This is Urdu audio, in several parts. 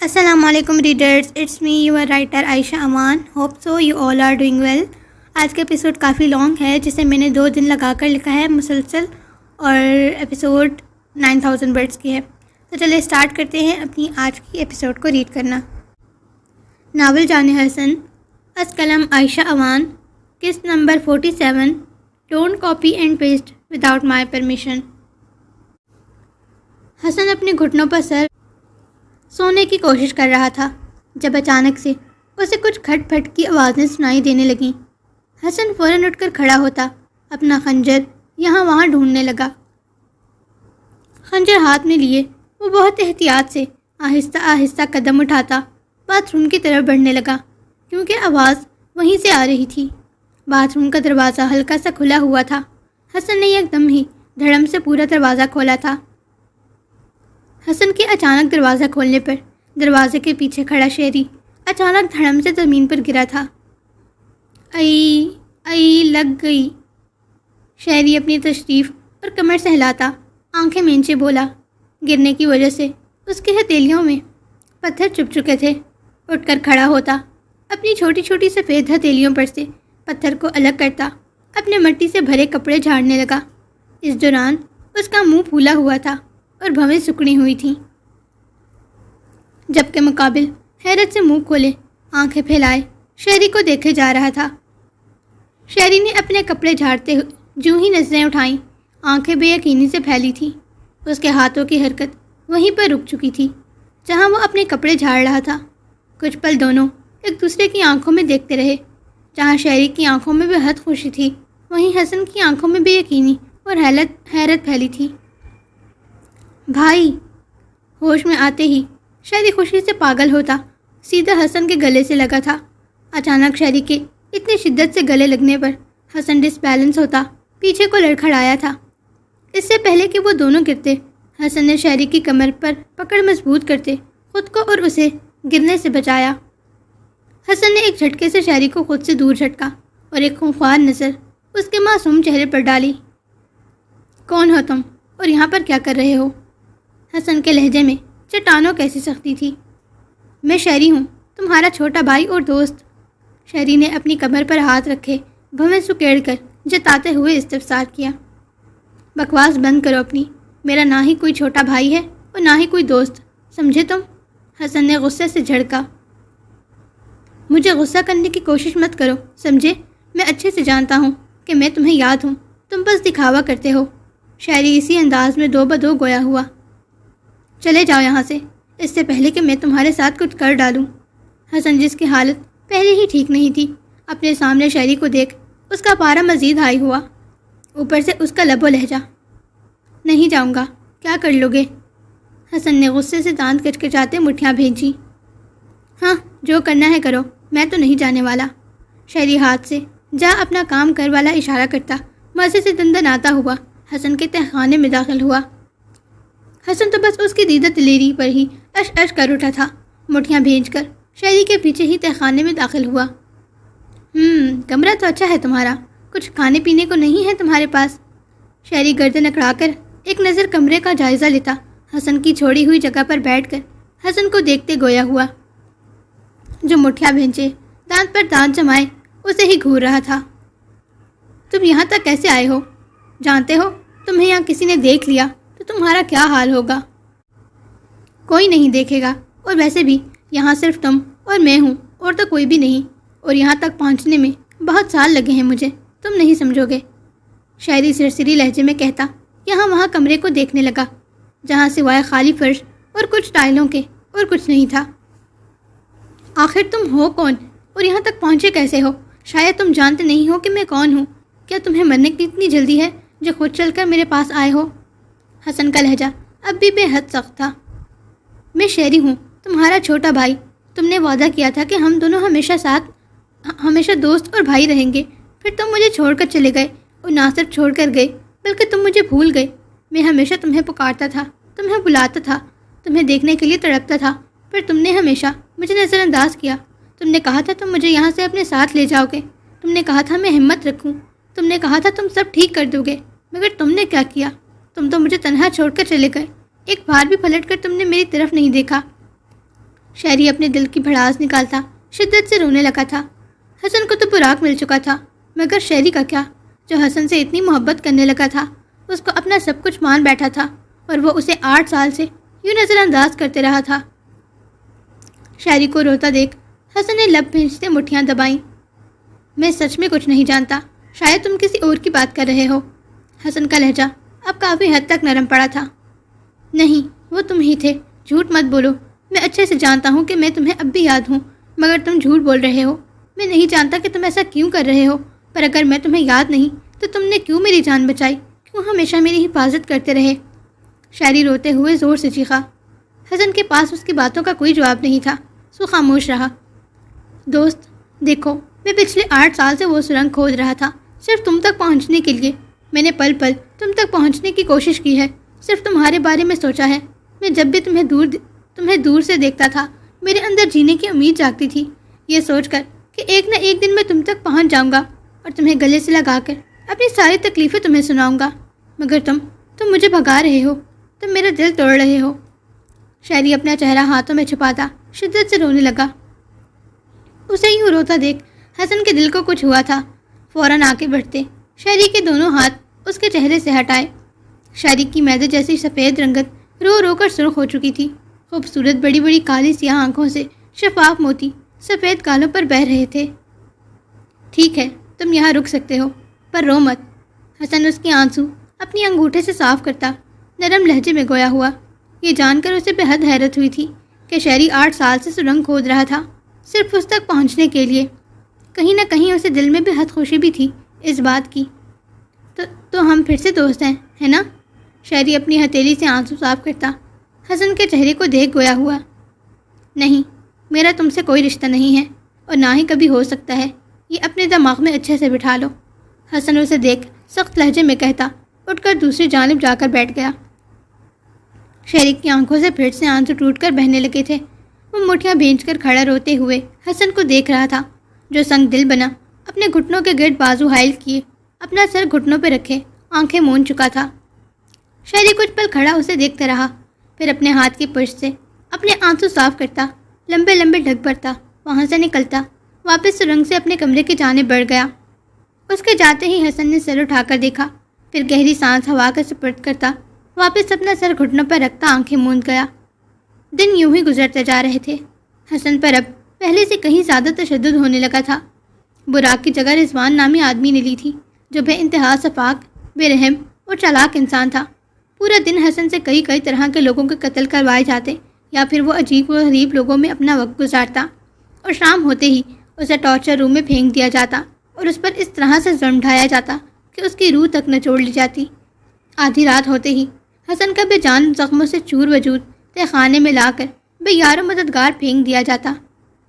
السلام علیکم readers, it's me your writer Ayesha Aman. Hope so you all are doing well. آج کا ایپیسوڈ کافی لانگ ہے جسے میں نے 2 دن لگا کر لکھا ہے مسلسل، اور ایپیسوڈ 9000 ورڈس کی ہے. تو چلے اسٹارٹ کرتے ہیں اپنی آج کی ایپیسوڈ کو ریڈ کرنا. ناول جان حسن، از قلم عائشہ امان، قسط number 47. Don't copy and paste without my permission. Hasan اپنے گھٹنوں پر سر سونے کی کوشش کر رہا تھا جب اچانک سے اسے کچھ کھٹ پھٹ کی آوازیں سنائی دینے لگیں. حسن فوراً اٹھ کر کھڑا ہوتا، اپنا خنجر یہاں وہاں ڈھونڈنے لگا. خنجر ہاتھ میں لیے وہ بہت احتیاط سے آہستہ آہستہ قدم اٹھاتا باتھ روم کی طرف بڑھنے لگا، کیونکہ آواز وہیں سے آ رہی تھی. باتھ روم کا دروازہ ہلکا سا کھلا ہوا تھا. حسن نے ایک دم ہی دھڑم سے پورا دروازہ کھولا تھا. حسن کے اچانک دروازہ کھولنے پر دروازے کے پیچھے کھڑا شہری اچانک دھڑم سے زمین پر گرا تھا. ای لگ گئی. شہری اپنی تشریف اور کمر سہلاتا آنکھیں مینچے بولا. گرنے کی وجہ سے اس کی ہتھیلیوں میں پتھر چپ چکے تھے. اٹھ کر کھڑا ہوتا، اپنی چھوٹی چھوٹی سفید ہتھیلیوں پر سے پتھر کو الگ کرتا، اپنے مٹی سے بھرے کپڑے جھاڑنے لگا. اس دوران اس کا منہ پھولا ہوا تھا اور بھویں سکڑی ہوئی تھیں، جبکہ مقابل حیرت سے منہ کھولے آنکھیں پھیلائے شہری کو دیکھے جا رہا تھا. شہری نے اپنے کپڑے جھاڑتے جو ہی نظریں اٹھائیں، آنکھیں بے یقینی سے پھیلی تھیں. اس کے ہاتھوں کی حرکت وہیں پر رک چکی تھی جہاں وہ اپنے کپڑے جھاڑ رہا تھا. کچھ پل دونوں ایک دوسرے کی آنکھوں میں دیکھتے رہے. جہاں شہری کی آنکھوں میں بے حد خوشی تھی، وہیں حسن کی آنکھوں میں بے یقینی اور حیرت پھیلی تھی. بھائی! ہوش میں آتے ہی شہری خوشی سے پاگل ہوتا سیدھا حسن کے گلے سے لگا تھا. اچانک شہری کے اتنی شدت سے گلے لگنے پر حسن ڈس بیلنس ہوتا پیچھے کو لڑکھڑایا تھا. اس سے پہلے کہ وہ دونوں گرتے، حسن نے شہری کی کمر پر پکڑ مضبوط کرتے خود کو اور اسے گرنے سے بچایا. حسن نے ایک جھٹکے سے شہری کو خود سے دور جھٹکا اور ایک خونخوار نظر اس کے معصوم چہرے پر ڈالی. کون ہو تم اور یہاں پر کیا کر رہے ہو؟ حسن کے لہجے میں چٹانوں کیسی سختی تھی. میں شہری ہوں، تمہارا چھوٹا بھائی اور دوست. شہری نے اپنی کمر پر ہاتھ رکھے بھویں سکیڑ کر جتاتے ہوئے استفسار کیا. بکواس بند کرو اپنی. میرا نہ ہی کوئی چھوٹا بھائی ہے اور نہ ہی کوئی دوست، سمجھے تم؟ حسن نے غصے سے جھڑکا. مجھے غصہ کرنے کی کوشش مت کرو، سمجھے؟ میں اچھے سے جانتا ہوں کہ میں تمہیں یاد ہوں، تم بس دکھاوا کرتے ہو. شہری اسی انداز میں دو بدو گویا ہوا. چلے جاؤ یہاں سے، اس سے پہلے کہ میں تمہارے ساتھ کچھ کر ڈالوں. حسن، جس کی حالت پہلے ہی ٹھیک نہیں تھی، اپنے سامنے شہری کو دیکھ اس کا پارا مزید ہائی ہوا. اوپر سے اس کا لب و لہجہ. نہیں جاؤں گا. کیا کر لو گے؟ حسن نے غصے سے دانت کچکچاتے مٹھیاں بھیجی. ہاں، جو کرنا ہے کرو، میں تو نہیں جانے والا. شہری ہاتھ سے جا اپنا کام کر والا اشارہ کرتا مزے سے دندناتا ہوا حسن کے تہخانے میں داخل ہوا. حسن تو بس اس کی دیدہ دلیری پر ہی اش اش کر اٹھا تھا. مٹھیاں بھیج کر شہری کے پیچھے ہی تہخانے میں داخل ہوا. کمرہ تو اچھا ہے تمہارا، کچھ کھانے پینے کو نہیں ہے تمہارے پاس؟ شہری گردن اکڑا کر ایک نظر کمرے کا جائزہ لیتا حسن کی چھوڑی ہوئی جگہ پر بیٹھ کر حسن کو دیکھتے گویا ہوا، جو مٹھیاں بھیجے دانت پر دانت جمائے اسے ہی گھور رہا تھا. تم یہاں تک کیسے آئے ہو؟ جانتے ہو تمہیں یہاں کسی نے دیکھ لیا تو تمہارا کیا حال ہوگا؟ کوئی نہیں دیکھے گا، اور ویسے بھی یہاں صرف تم اور میں ہوں، اور تو کوئی بھی نہیں. اور یہاں تک پہنچنے میں بہت سال لگے ہیں مجھے، تم نہیں سمجھو گے. شہری سرسری لہجے میں کہتا یہاں وہاں کمرے کو دیکھنے لگا، جہاں سوائے خالی فرش اور کچھ ٹائلوں کے اور کچھ نہیں تھا. آخر تم ہو کون اور یہاں تک پہنچے کیسے ہو؟ شاید تم جانتے نہیں ہو کہ میں کون ہوں. کیا تمہیں مرنے کی اتنی جلدی ہے جو خود چل کر میرے پاس آئے ہو؟ حسن کا لہجہ اب بھی بے حد سخت تھا. میں شہری ہوں، تمہارا چھوٹا بھائی. تم نے وعدہ کیا تھا کہ ہم دونوں ہمیشہ دوست اور بھائی رہیں گے. پھر تم مجھے چھوڑ کر چلے گئے، اور نہ صرف چھوڑ کر گئے بلکہ تم مجھے بھول گئے. میں ہمیشہ تمہیں پکارتا تھا، تمہیں بلاتا تھا، تمہیں دیکھنے کے لیے تڑپتا تھا، پر تم نے ہمیشہ مجھے نظر انداز کیا. تم نے کہا تھا تم مجھے یہاں سے اپنے ساتھ لے جاؤ گے. تم نے کہا تھا میں ہمت رکھوں. تم نے کہا تھا تم سب ٹھیک کر دو گے، مگر تم نے کیا کیا؟ تم تو مجھے تنہا چھوڑ کر چلے گئے. ایک بار بھی پلٹ کر تم نے میری طرف نہیں دیکھا. شہری اپنے دل کی بھڑاس نکالتا شدت سے رونے لگا تھا۔ حسن کو تو براق مل چکا تھا، مگر شہری کا کیا، جو حسن سے اتنی محبت کرنے لگا تھا، اس کو اپنا سب کچھ مان بیٹھا تھا اور وہ اسے 8 سال سے یوں نظر انداز کرتے رہا تھا۔ شہری کو روتا دیکھ حسن نے لب بھینچتے مٹھیاں دبائیں۔ میں سچ میں کچھ نہیں جانتا، شاید تم کسی اور کی بات کر رہے ہو۔ حسن کا لہجہ اب کافی حد تک نرم پڑا تھا۔ نہیں، وہ تم ہی تھے، جھوٹ مت بولو۔ میں اچھے سے جانتا ہوں کہ میں تمہیں اب بھی یاد ہوں، مگر تم جھوٹ بول رہے ہو۔ میں نہیں جانتا کہ تم ایسا کیوں کر رہے ہو، پر اگر میں تمہیں یاد نہیں تو تم نے کیوں میری جان بچائی، کیوں ہمیشہ میری حفاظت کرتے رہے؟ شاعری روتے ہوئے زور سے چیخا۔ حسن کے پاس اس کی باتوں کا کوئی جواب نہیں تھا، سو خاموش رہا۔ دوست دیکھو، میں پچھلے 8 سال سے وہ سرنگ کھود رہا تھا، صرف تم تک پہنچنے کے لیے۔ میں نے پل پل تم تک پہنچنے کی کوشش کی ہے، صرف تمہارے بارے میں سوچا ہے۔ میں جب بھی تمہیں دور سے دیکھتا تھا، میرے اندر جینے کی امید جاگتی تھی، یہ سوچ کر کہ ایک نہ ایک دن میں تم تک پہنچ جاؤں گا اور تمہیں گلے سے لگا کر اپنی ساری تکلیفیں تمہیں سناؤں گا، مگر تم مجھے بھگا رہے ہو، تم میرا دل توڑ رہے ہو۔ شاعری اپنا چہرہ ہاتھوں میں چھپاتا شدت سے رونے لگا۔ اسے یوں روتا دیکھ حسن کے دل کو کچھ ہوا تھا، فوراً آگے بڑھتے شاعری کے دونوں ہاتھ اس کے چہرے سے ہٹائے۔ شاعری کی میدے جیسی سفید رنگت رو رو کر سرخ ہو چکی تھی، خوبصورت بڑی بڑی کالی سیاہ آنکھوں سے شفاف موتی سفید گالوں پر بہہ رہے تھے۔ ٹھیک ہے، تم یہاں رک سکتے ہو، پر رو مت۔ حسن اس کے آنسو اپنی انگوٹھے سے صاف کرتا نرم لہجے میں گویا ہوا۔ یہ جان کر اسے بے حد حیرت ہوئی تھی کہ شہری 8 سال سے سرنگ کھود رہا تھا، صرف اس تک پہنچنے کے لیے۔ کہیں نہ کہیں اسے دل میں بے حد خوشی بھی تھی اس بات کی۔ تو ہم پھر سے دوست ہیں، ہے نا؟ شہری اپنی ہتھیلی سے آنسو صاف کرتا حسن کے چہرے کو دیکھ گویا ہوا۔ نہیں، میرا تم سے کوئی رشتہ نہیں ہے، اور نہ ہی کبھی ہو سکتا ہے، یہ اپنے دماغ میں اچھے سے بٹھا لو۔ حسن اسے دیکھ سخت لہجے میں کہتا اٹھ کر دوسری جانب جا کر بیٹھ گیا۔ شہری کی آنکھوں سے پھر سے آنسو ٹوٹ کر بہنے لگے تھے۔ وہ مٹھیاں بھینچ کر کھڑا روتے ہوئے حسن کو دیکھ رہا تھا، جو سنگ دل بنا اپنے گھٹنوں کے گرد بازو حائل کیے اپنا سر گھٹنوں پہ رکھے آنکھیں مون چکا تھا۔ شہری کچھ پل کھڑا اسے دیکھتا رہا، پھر اپنے ہاتھ کی پشت سے اپنے آنسو صاف کرتا لمبے لمبے ڈھک بھرتا وہاں سے نکلتا واپس سرنگ سے اپنے کمرے کی جانب بڑھ گیا۔ اس کے جاتے ہی حسن نے سر اٹھا کر دیکھا، پھر گہری سانس ہوا کا سپرد کرتا واپس اپنا سر گھٹنوں پر رکھتا آنکھیں موند گیا۔ دن یوں ہی گزرتے جا رہے تھے۔ حسن پر اب پہلے سے کہیں زیادہ تشدد ہونے لگا تھا۔ براق کی جگہ رضوان نامی آدمی نے لی تھی، جو بے انتہا شفاق، بے رحم اور چالاک انسان تھا۔ پورا دن حسن سے کئی طرح کے لوگوں کے قتل کروائے جاتے، یا پھر وہ عجیب و غریب لوگوں میں اپنا وقت گزارتا، اور شام ہوتے ہی اسے ٹارچر روم میں پھینک دیا جاتا اور اس پر اس طرح سے ظلم ڈھایا جاتا کہ اس کی روح تک نچوڑ لی جاتی۔ آدھی رات ہوتے ہی حسن کا بے جان زخموں سے چور وجود تہ خانے میں لا کر بے یار و مددگار پھینک دیا جاتا۔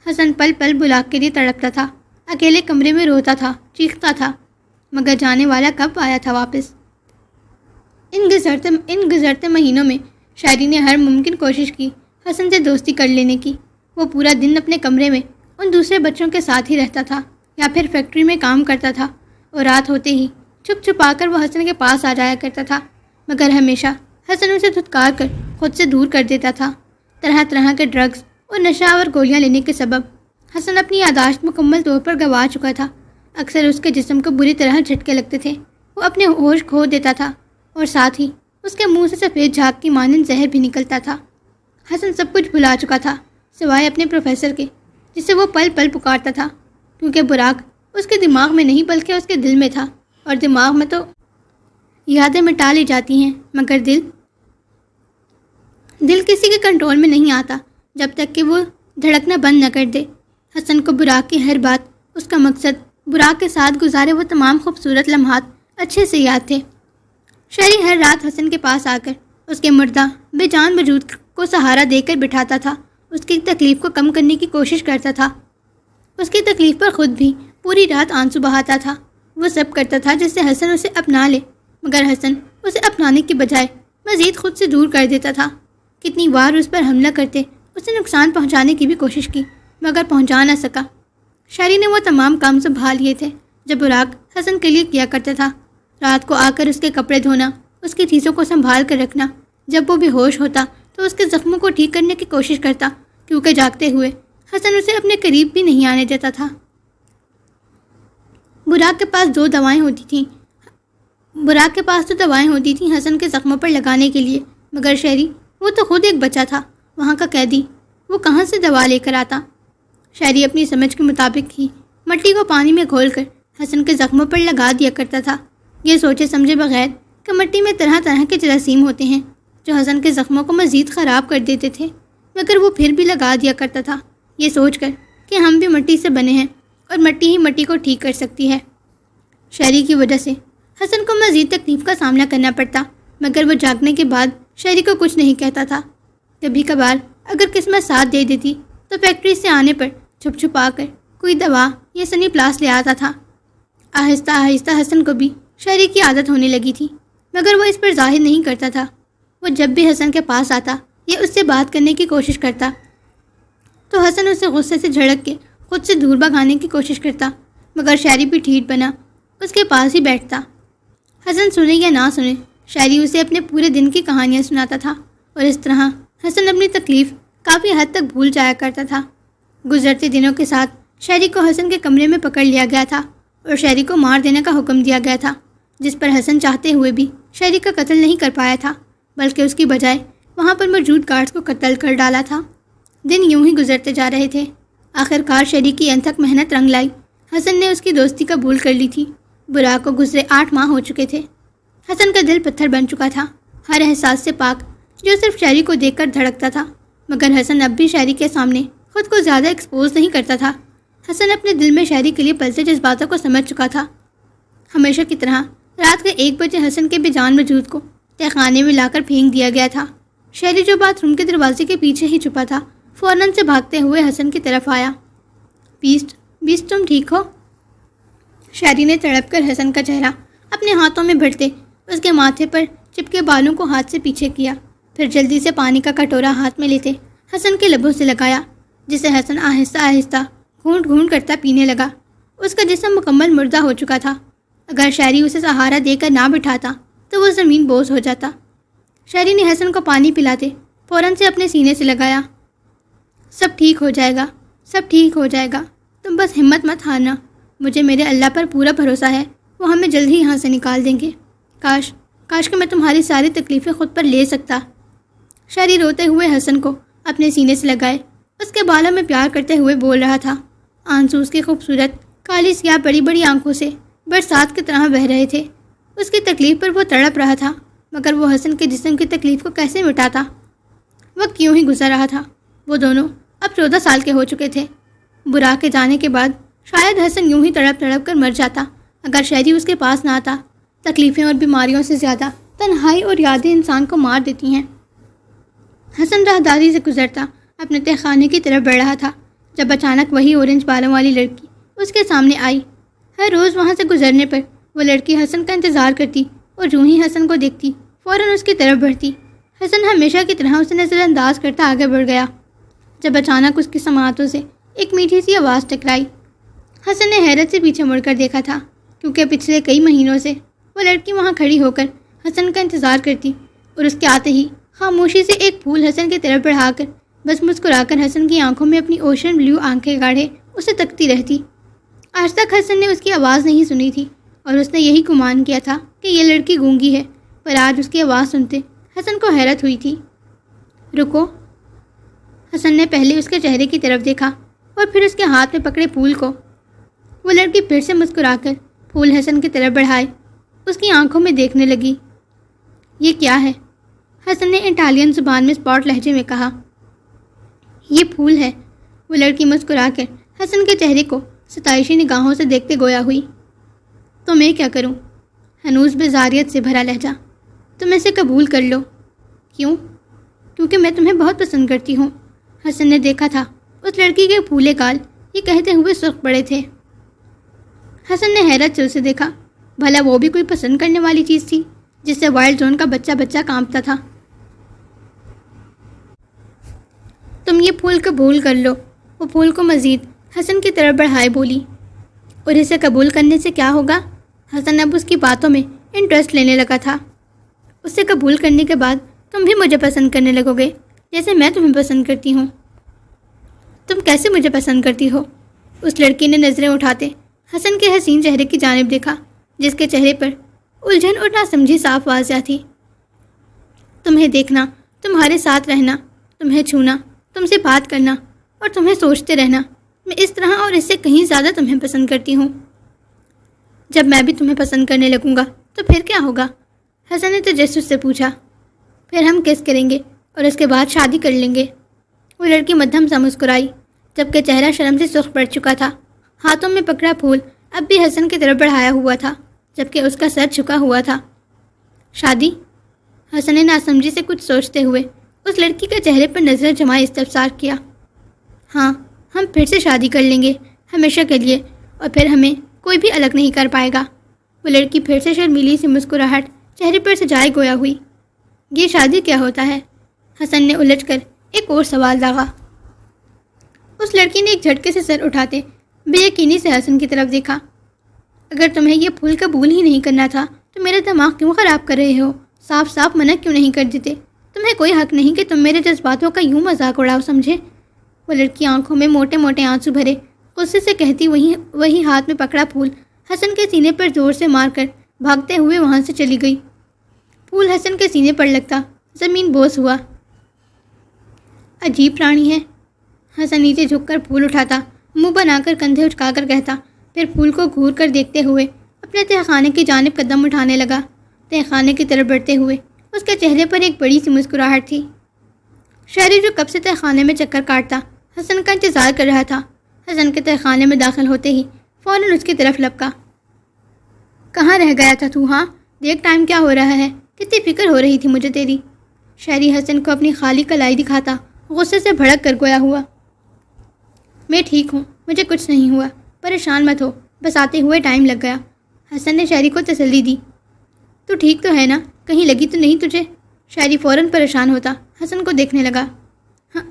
حسن پل پل بلاک کے لیے تڑپتا تھا، اکیلے کمرے میں روتا تھا، چیختا تھا، مگر جانے والا کب آیا تھا واپس؟ ان گزرتے مہینوں میں شاعری نے ہر ممکن کوشش کی حسن سے دوستی کر لینے کی۔ وہ پورا دن اپنے کمرے میں ان دوسرے بچوں کے ساتھ ہی رہتا تھا، یا پھر فیکٹری میں کام کرتا تھا، اور رات ہوتے ہی چھپ چھپا کر وہ حسن کے پاس آ جایا کرتا تھا، مگر ہمیشہ حسن اسے دھتکار کر خود سے دور کر دیتا تھا۔ طرح طرح کے ڈرگز اور نشہ آور گولیاں لینے کے سبب حسن اپنی یادداشت مکمل طور پر گنوا چکا تھا۔ اکثر اس کے جسم کو بری طرح جھٹکے لگتے تھے، وہ اپنے ہوش کھو دیتا تھا، اور ساتھ ہی اس کے منہ سے سفید جھاگ کی مانند زہر بھی نکلتا تھا۔ حسن سب کچھ بھلا چکا تھا سوائے اپنے پروفیسر کے، جسے وہ پل پل پکارتا تھا، کیونکہ براق اس کے دماغ میں نہیں بلکہ اس کے دل میں تھا، اور دماغ میں تو یادیں مٹا لی جاتی ہیں، مگر دل کسی کے کنٹرول میں نہیں آتا جب تک کہ وہ دھڑکنا بند نہ کر دے۔ حسن کو براق کی ہر بات، اس کا مقصد، براق کے ساتھ گزارے وہ تمام خوبصورت لمحات اچھے سے یاد تھے۔ شہری ہر رات حسن کے پاس آ کر اس کے مردہ بے جان وجود کو سہارا دے کر بٹھاتا تھا، اس کی تکلیف کو کم کرنے کی کوشش کرتا تھا۔ اس کی تکلیف پر خود بھی پوری رات آنسو بہاتا تھا۔ وہ سب کرتا تھا جس سے حسن اسے اپنا لے، مگر حسن اسے اپنانے کی بجائے مزید خود سے دور کر دیتا تھا۔ کتنی بار اس پر حملہ کرتے اسے نقصان پہنچانے کی بھی کوشش کی، مگر پہنچا نہ سکا۔ شاعری نے وہ تمام کام سنبھال لیے تھے جب براق حسن کے لیے کیا کرتا تھا۔ رات کو آ کر اس کے کپڑے دھونا، اس کی چیزوں کو سنبھال کر رکھنا، جب وہ بے ہوش ہوتا تو اس کے زخموں کو ٹھیک کرنے کی کوشش کرتا کیونکہ جاگتے ہوئے حسن اسے اپنے قریب بھی نہیں آنے دیتا تھا۔ براق کے پاس تو دوائیں ہوتی تھیں حسن کے زخموں پر لگانے کے لیے، مگر شہری وہ تو خود ایک بچہ تھا، وہاں کا قیدی، وہ کہاں سے دوا لے کر آتا؟ شہری اپنی سمجھ کے مطابق ہی مٹی کو پانی میں گھول کر حسن کے زخموں پر لگا دیا کرتا تھا، یہ سوچے سمجھے بغیر کہ مٹی میں طرح طرح کے جراثیم ہوتے ہیں جو حسن کے زخموں کو مزید خراب کر دیتے تھے، مگر وہ پھر بھی لگا دیا کرتا تھا، یہ سوچ کر کہ ہم بھی مٹی سے بنے ہیں اور مٹی ہی مٹی کو ٹھیک کر سکتی ہے۔ شہری کی وجہ سے حسن کو مزید تکلیف کا سامنا کرنا پڑتا، مگر وہ جاگنے کے بعد شہری کو کچھ نہیں کہتا تھا۔ کبھی کبھار اگر قسمت ساتھ دے دیتی تو فیکٹری سے آنے پر چھپ چھپا کر کوئی دوا یا سنی پلاس لے آتا تھا۔ آہستہ آہستہ حسن کو بھی شہری کی عادت ہونے لگی تھی، مگر وہ اس پر ظاہر نہیں کرتا تھا۔ وہ جب بھی حسن کے پاس آتا یا اس سے بات کرنے کی کوشش کرتا تو حسن اسے غصے سے جھڑک کے خود سے دور بھگانے کی کوشش کرتا، مگر شہری بھی ٹھیٹ بنا اس کے پاس ہی بیٹھتا۔ حسن سنے یا نہ سنے، شہری اسے اپنے پورے دن کی کہانیاں سناتا تھا، اور اس طرح حسن اپنی تکلیف کافی حد تک بھول جایا کرتا تھا۔ گزرتے دنوں کے ساتھ شہری کو حسن کے کمرے میں پکڑ لیا گیا تھا اور شہری کو مار دینے کا حکم دیا گیا تھا، جس پر حسن چاہتے ہوئے بھی شہری کا قتل نہیں کر پایا تھا، بلکہ اس کی بجائے وہاں پر موجود گارڈز کو قتل کر ڈالا تھا۔ دن یوں ہی گزرتے جا رہے تھے۔ آخر کار شہری کی انتھک محنت رنگ لائی، حسن نے اس کی دوستی قبول کر لی تھی۔ براق کو گزرے 8 ماہ ہو چکے تھے۔ حسن کا دل پتھر بن چکا تھا، ہر احساس سے پاک، جو صرف شہری کو دیکھ کر دھڑکتا تھا، مگر حسن اب بھی شہری کے سامنے خود کو زیادہ ایکسپوز نہیں کرتا تھا۔ حسن اپنے دل میں شہری کے لیے پلتے جذباتوں کو سمجھ چکا تھا۔ ہمیشہ کی طرح رات کے 1 بجے حسن کے بے جان وجود کو تہہ خانے میں لا کر پھینک دیا گیا تھا۔ شہری جو باتھ روم کے دروازے کے پیچھے ہی چھپا تھا، فوراً سے بھاگتے ہوئے حسن کی طرف آیا۔ بیسٹ تم ٹھیک ہو؟ شہری نے تڑپ کر حسن کا چہرہ اپنے ہاتھوں میں بھرتے اس کے ماتھے پر چپکے بالوں کو ہاتھ سے پیچھے کیا، پھر جلدی سے پانی کا کٹورا ہاتھ میں لیتے حسن کے لبوں سے لگایا، جسے حسن آہستہ آہستہ گھونٹ گھونٹ کرتا پینے لگا۔ اس کا جسم مکمل مردہ ہو چکا تھا، اگر شہری اسے سہارا دے کر نہ بٹھاتا تو وہ زمین بوس ہو جاتا۔ شہری نے حسن کو پانی پلاتے فوراً سے اپنے سینے سے لگایا۔ سب ٹھیک ہو جائے گا، سب ٹھیک ہو جائے گا، تم بس ہمت مت ہارنا، مجھے میرے اللہ پر پورا بھروسہ ہے، وہ ہمیں جلد ہی یہاں سے نکال دیں گے۔ کاش کہ میں تمہاری ساری تکلیفیں خود پر لے سکتا۔ شہری روتے ہوئے حسن کو اپنے سینے سے لگائے اس کے بالوں میں پیار کرتے ہوئے بول رہا تھا۔ آنسو اس کی خوبصورت کالی سیاہ بڑی بڑی آنکھوں سے برسات کی طرح بہہ رہے تھے۔ اس کی تکلیف پر وہ تڑپ رہا تھا، مگر وہ حسن کے جسم کی تکلیف کو کیسے مٹاتا؟ وقت کیوں ہی گزر رہا تھا، وہ دونوں اب 14 سال کے ہو چکے تھے۔ براق کے جانے کے بعد شاید حسن یوں ہی تڑپ تڑپ کر مر جاتا اگر شہری اس کے پاس نہ آتا۔ تکلیفیں اور بیماریوں سے زیادہ تنہائی اور یادیں انسان کو مار دیتی ہیں۔ حسن راہداری سے گزرتا اپنے تہہ خانے کی طرف بڑھ رہا تھا جب اچانک وہی اورنج بالوں والی لڑکی اس کے سامنے آئی۔ ہر روز وہاں سے گزرنے پر وہ لڑکی حسن کا انتظار کرتی اور یوں ہی حسن کو دیکھتی فوراً اس کی طرف بڑھتی۔ حسن ہمیشہ کی طرح اسے نظر انداز کرتا آگے بڑھ گیا جب اچانک اس کی سماعتوں سے ایک میٹھی سی آواز ٹکرائی۔ حسن نے حیرت سے پیچھے مڑ کر دیکھا تھا، کیونکہ پچھلے کئی مہینوں سے وہ لڑکی وہاں کھڑی ہو کر حسن کا انتظار کرتی اور اس کے آتے ہی خاموشی سے ایک پھول حسن کی طرف بڑھا کر بس مسکرا کر حسن کی آنکھوں میں اپنی اوشن بلیو آنکھیں گاڑے اسے تکتی رہتی۔ آج تک حسن نے اس کی آواز نہیں سنی تھی اور اس نے یہی گمان کیا تھا کہ یہ لڑکی گونگی ہے، پر آج اس کی آواز سنتے حسن کو حیرت ہوئی تھی۔ رکو، حسن نے پہلے اس کے چہرے کی طرف دیکھا اور پھر اس کے ہاتھ میں پکڑے پھول کو۔ وہ لڑکی پھر سے مسکرا کر پھول حسن کی طرف بڑھائے اس کی آنکھوں میں دیکھنے لگی۔ یہ کیا ہے؟ حسن نے اٹالین زبان میں اسپاٹ لہجے میں کہا۔ یہ پھول ہے، وہ لڑکی مسکرا کر حسن کے چہرے کو ستائشی نگاہوں سے دیکھتے گویا ہوئی۔ تو میں کیا کروں؟ ہنوز بزاریت سے بھرا لہجہ۔ تم اسے قبول کر لو۔ کیوں؟ کیونکہ میں تمہیں بہت پسند کرتی ہوں۔ حسن نے دیکھا تھا اس لڑکی کے پھولے گال یہ کہتے ہوئے سرخ پڑے تھے۔ حسن نے حیرت سے اسے دیکھا، بھلا وہ بھی کوئی پسند کرنے والی چیز تھی جس سے وائلڈ زون کا بچہ کانپتا تھا۔ تم یہ پھول قبول کر لو، وہ پھول کو مزید حسن کی طرف بڑھائے بولی۔ اور اسے قبول کرنے سے کیا ہوگا؟ حسن اب اس کی باتوں میں انٹرسٹ لینے لگا تھا۔ اسے قبول کرنے کے بعد تم بھی مجھے پسند کرنے لگو گے جیسے میں تمہیں پسند کرتی ہوں۔ تم کیسے مجھے پسند کرتی ہو؟ اس لڑکی نے نظریں اٹھاتے حسن کے حسین چہرے کی جانب دیکھا، جس کے چہرے پر الجھن اور ناسمجھی صاف واضح تھی۔ تمہیں دیکھنا، تمہارے ساتھ رہنا، تمہیں چھونا، تم سے بات کرنا اور تمہیں سوچتے رہنا، میں اس طرح اور اس سے کہیں زیادہ تمہیں پسند کرتی ہوں۔ جب میں بھی تمہیں پسند کرنے لگوں گا تو پھر کیا ہوگا؟ حسن نے تجسس سے پوچھا۔ پھر ہم کس کریں گے اور اس کے بعد شادی کر لیں گے۔ وہ لڑکی مدھم سا مسکرائی، جبکہ چہرہ شرم سے سرخ پڑ چکا تھا۔ ہاتھوں میں پکڑا پھول اب بھی حسن کی طرف بڑھایا ہوا تھا، جبکہ اس کا سر جھکا ہوا تھا۔ شادی؟ حسن نے ناسمجھی سے کچھ سوچتے ہوئے اس لڑکی کے چہرے پر نظر جمائے استفسار کیا۔ ہاں، ہم پھر سے شادی کر لیں گے، ہمیشہ کے لیے، اور پھر ہمیں کوئی بھی الگ نہیں کر پائے گا۔ وہ لڑکی پھر سے شرمیلی سی مسکراہٹ چہرے پر سجائے گویا ہوئی۔ یہ شادی کیا ہوتا ہے؟ حسن نے الجھ کر ایک اور سوال داغا۔ اس لڑکی نے ایک جھٹکے سے سر اٹھاتے بے یقینی سے حسن کی طرف دیکھا۔ اگر تمہیں یہ پھول قبول ہی نہیں کرنا تھا تو میرا دماغ کیوں خراب کر رہے ہو؟ صاف صاف منع کیوں نہیں کر دیتے؟ تمہیں کوئی حق نہیں کہ تم میرے جذباتوں کا یوں مذاق اڑاؤ، سمجھے؟ وہ لڑکی آنکھوں میں موٹے موٹے آنسو بھرے غصے سے کہتی وہی ہاتھ میں پکڑا پھول حسن کے سینے پر زور سے مار کر بھاگتے ہوئے وہاں سے چلی گئی۔ پھول حسن کے سینے پر لگتا زمین بوس ہوا۔ عجیب پرانی ہے، حسن نیچے جھک کر پھول اٹھاتا، منہ بنا کر کندھے اچکا کر کہتا، پھر پھول کو گھور کر دیکھتے ہوئے اپنے تہہ خانے کی جانب قدم اٹھانے لگا۔ تہہ خانے کی طرف بڑھتے ہوئے اس کے چہرے پر ایک بڑی سی مسکراہٹ تھی۔ شہری جو کب سے تہہ خانے میں چکر کاٹتا حسن کا انتظار کر رہا تھا، حسن کے تہہ خانے میں داخل ہوتے ہی فوراً اس کی طرف لپکا۔ کہاں رہ گیا تھا تو؟ ہاں دیکھ ٹائم کیا ہو رہا ہے، کتنی فکر ہو رہی تھی مجھے تیری۔ شہری حسن کو اپنی خالی کلائی دکھاتا غصے سے بھڑک کر گویا ہوا۔ میں ٹھیک ہوں، مجھے کچھ نہیں ہوا، پریشان مت ہو، بس آتے ہوئے ٹائم لگ گیا۔ حسن نے شہری کو تسلی دی۔ تو ٹھیک تو ہے نا، کہیں لگی تو نہیں تجھے؟ شہری فوراً پریشان ہوتا حسن کو دیکھنے لگا۔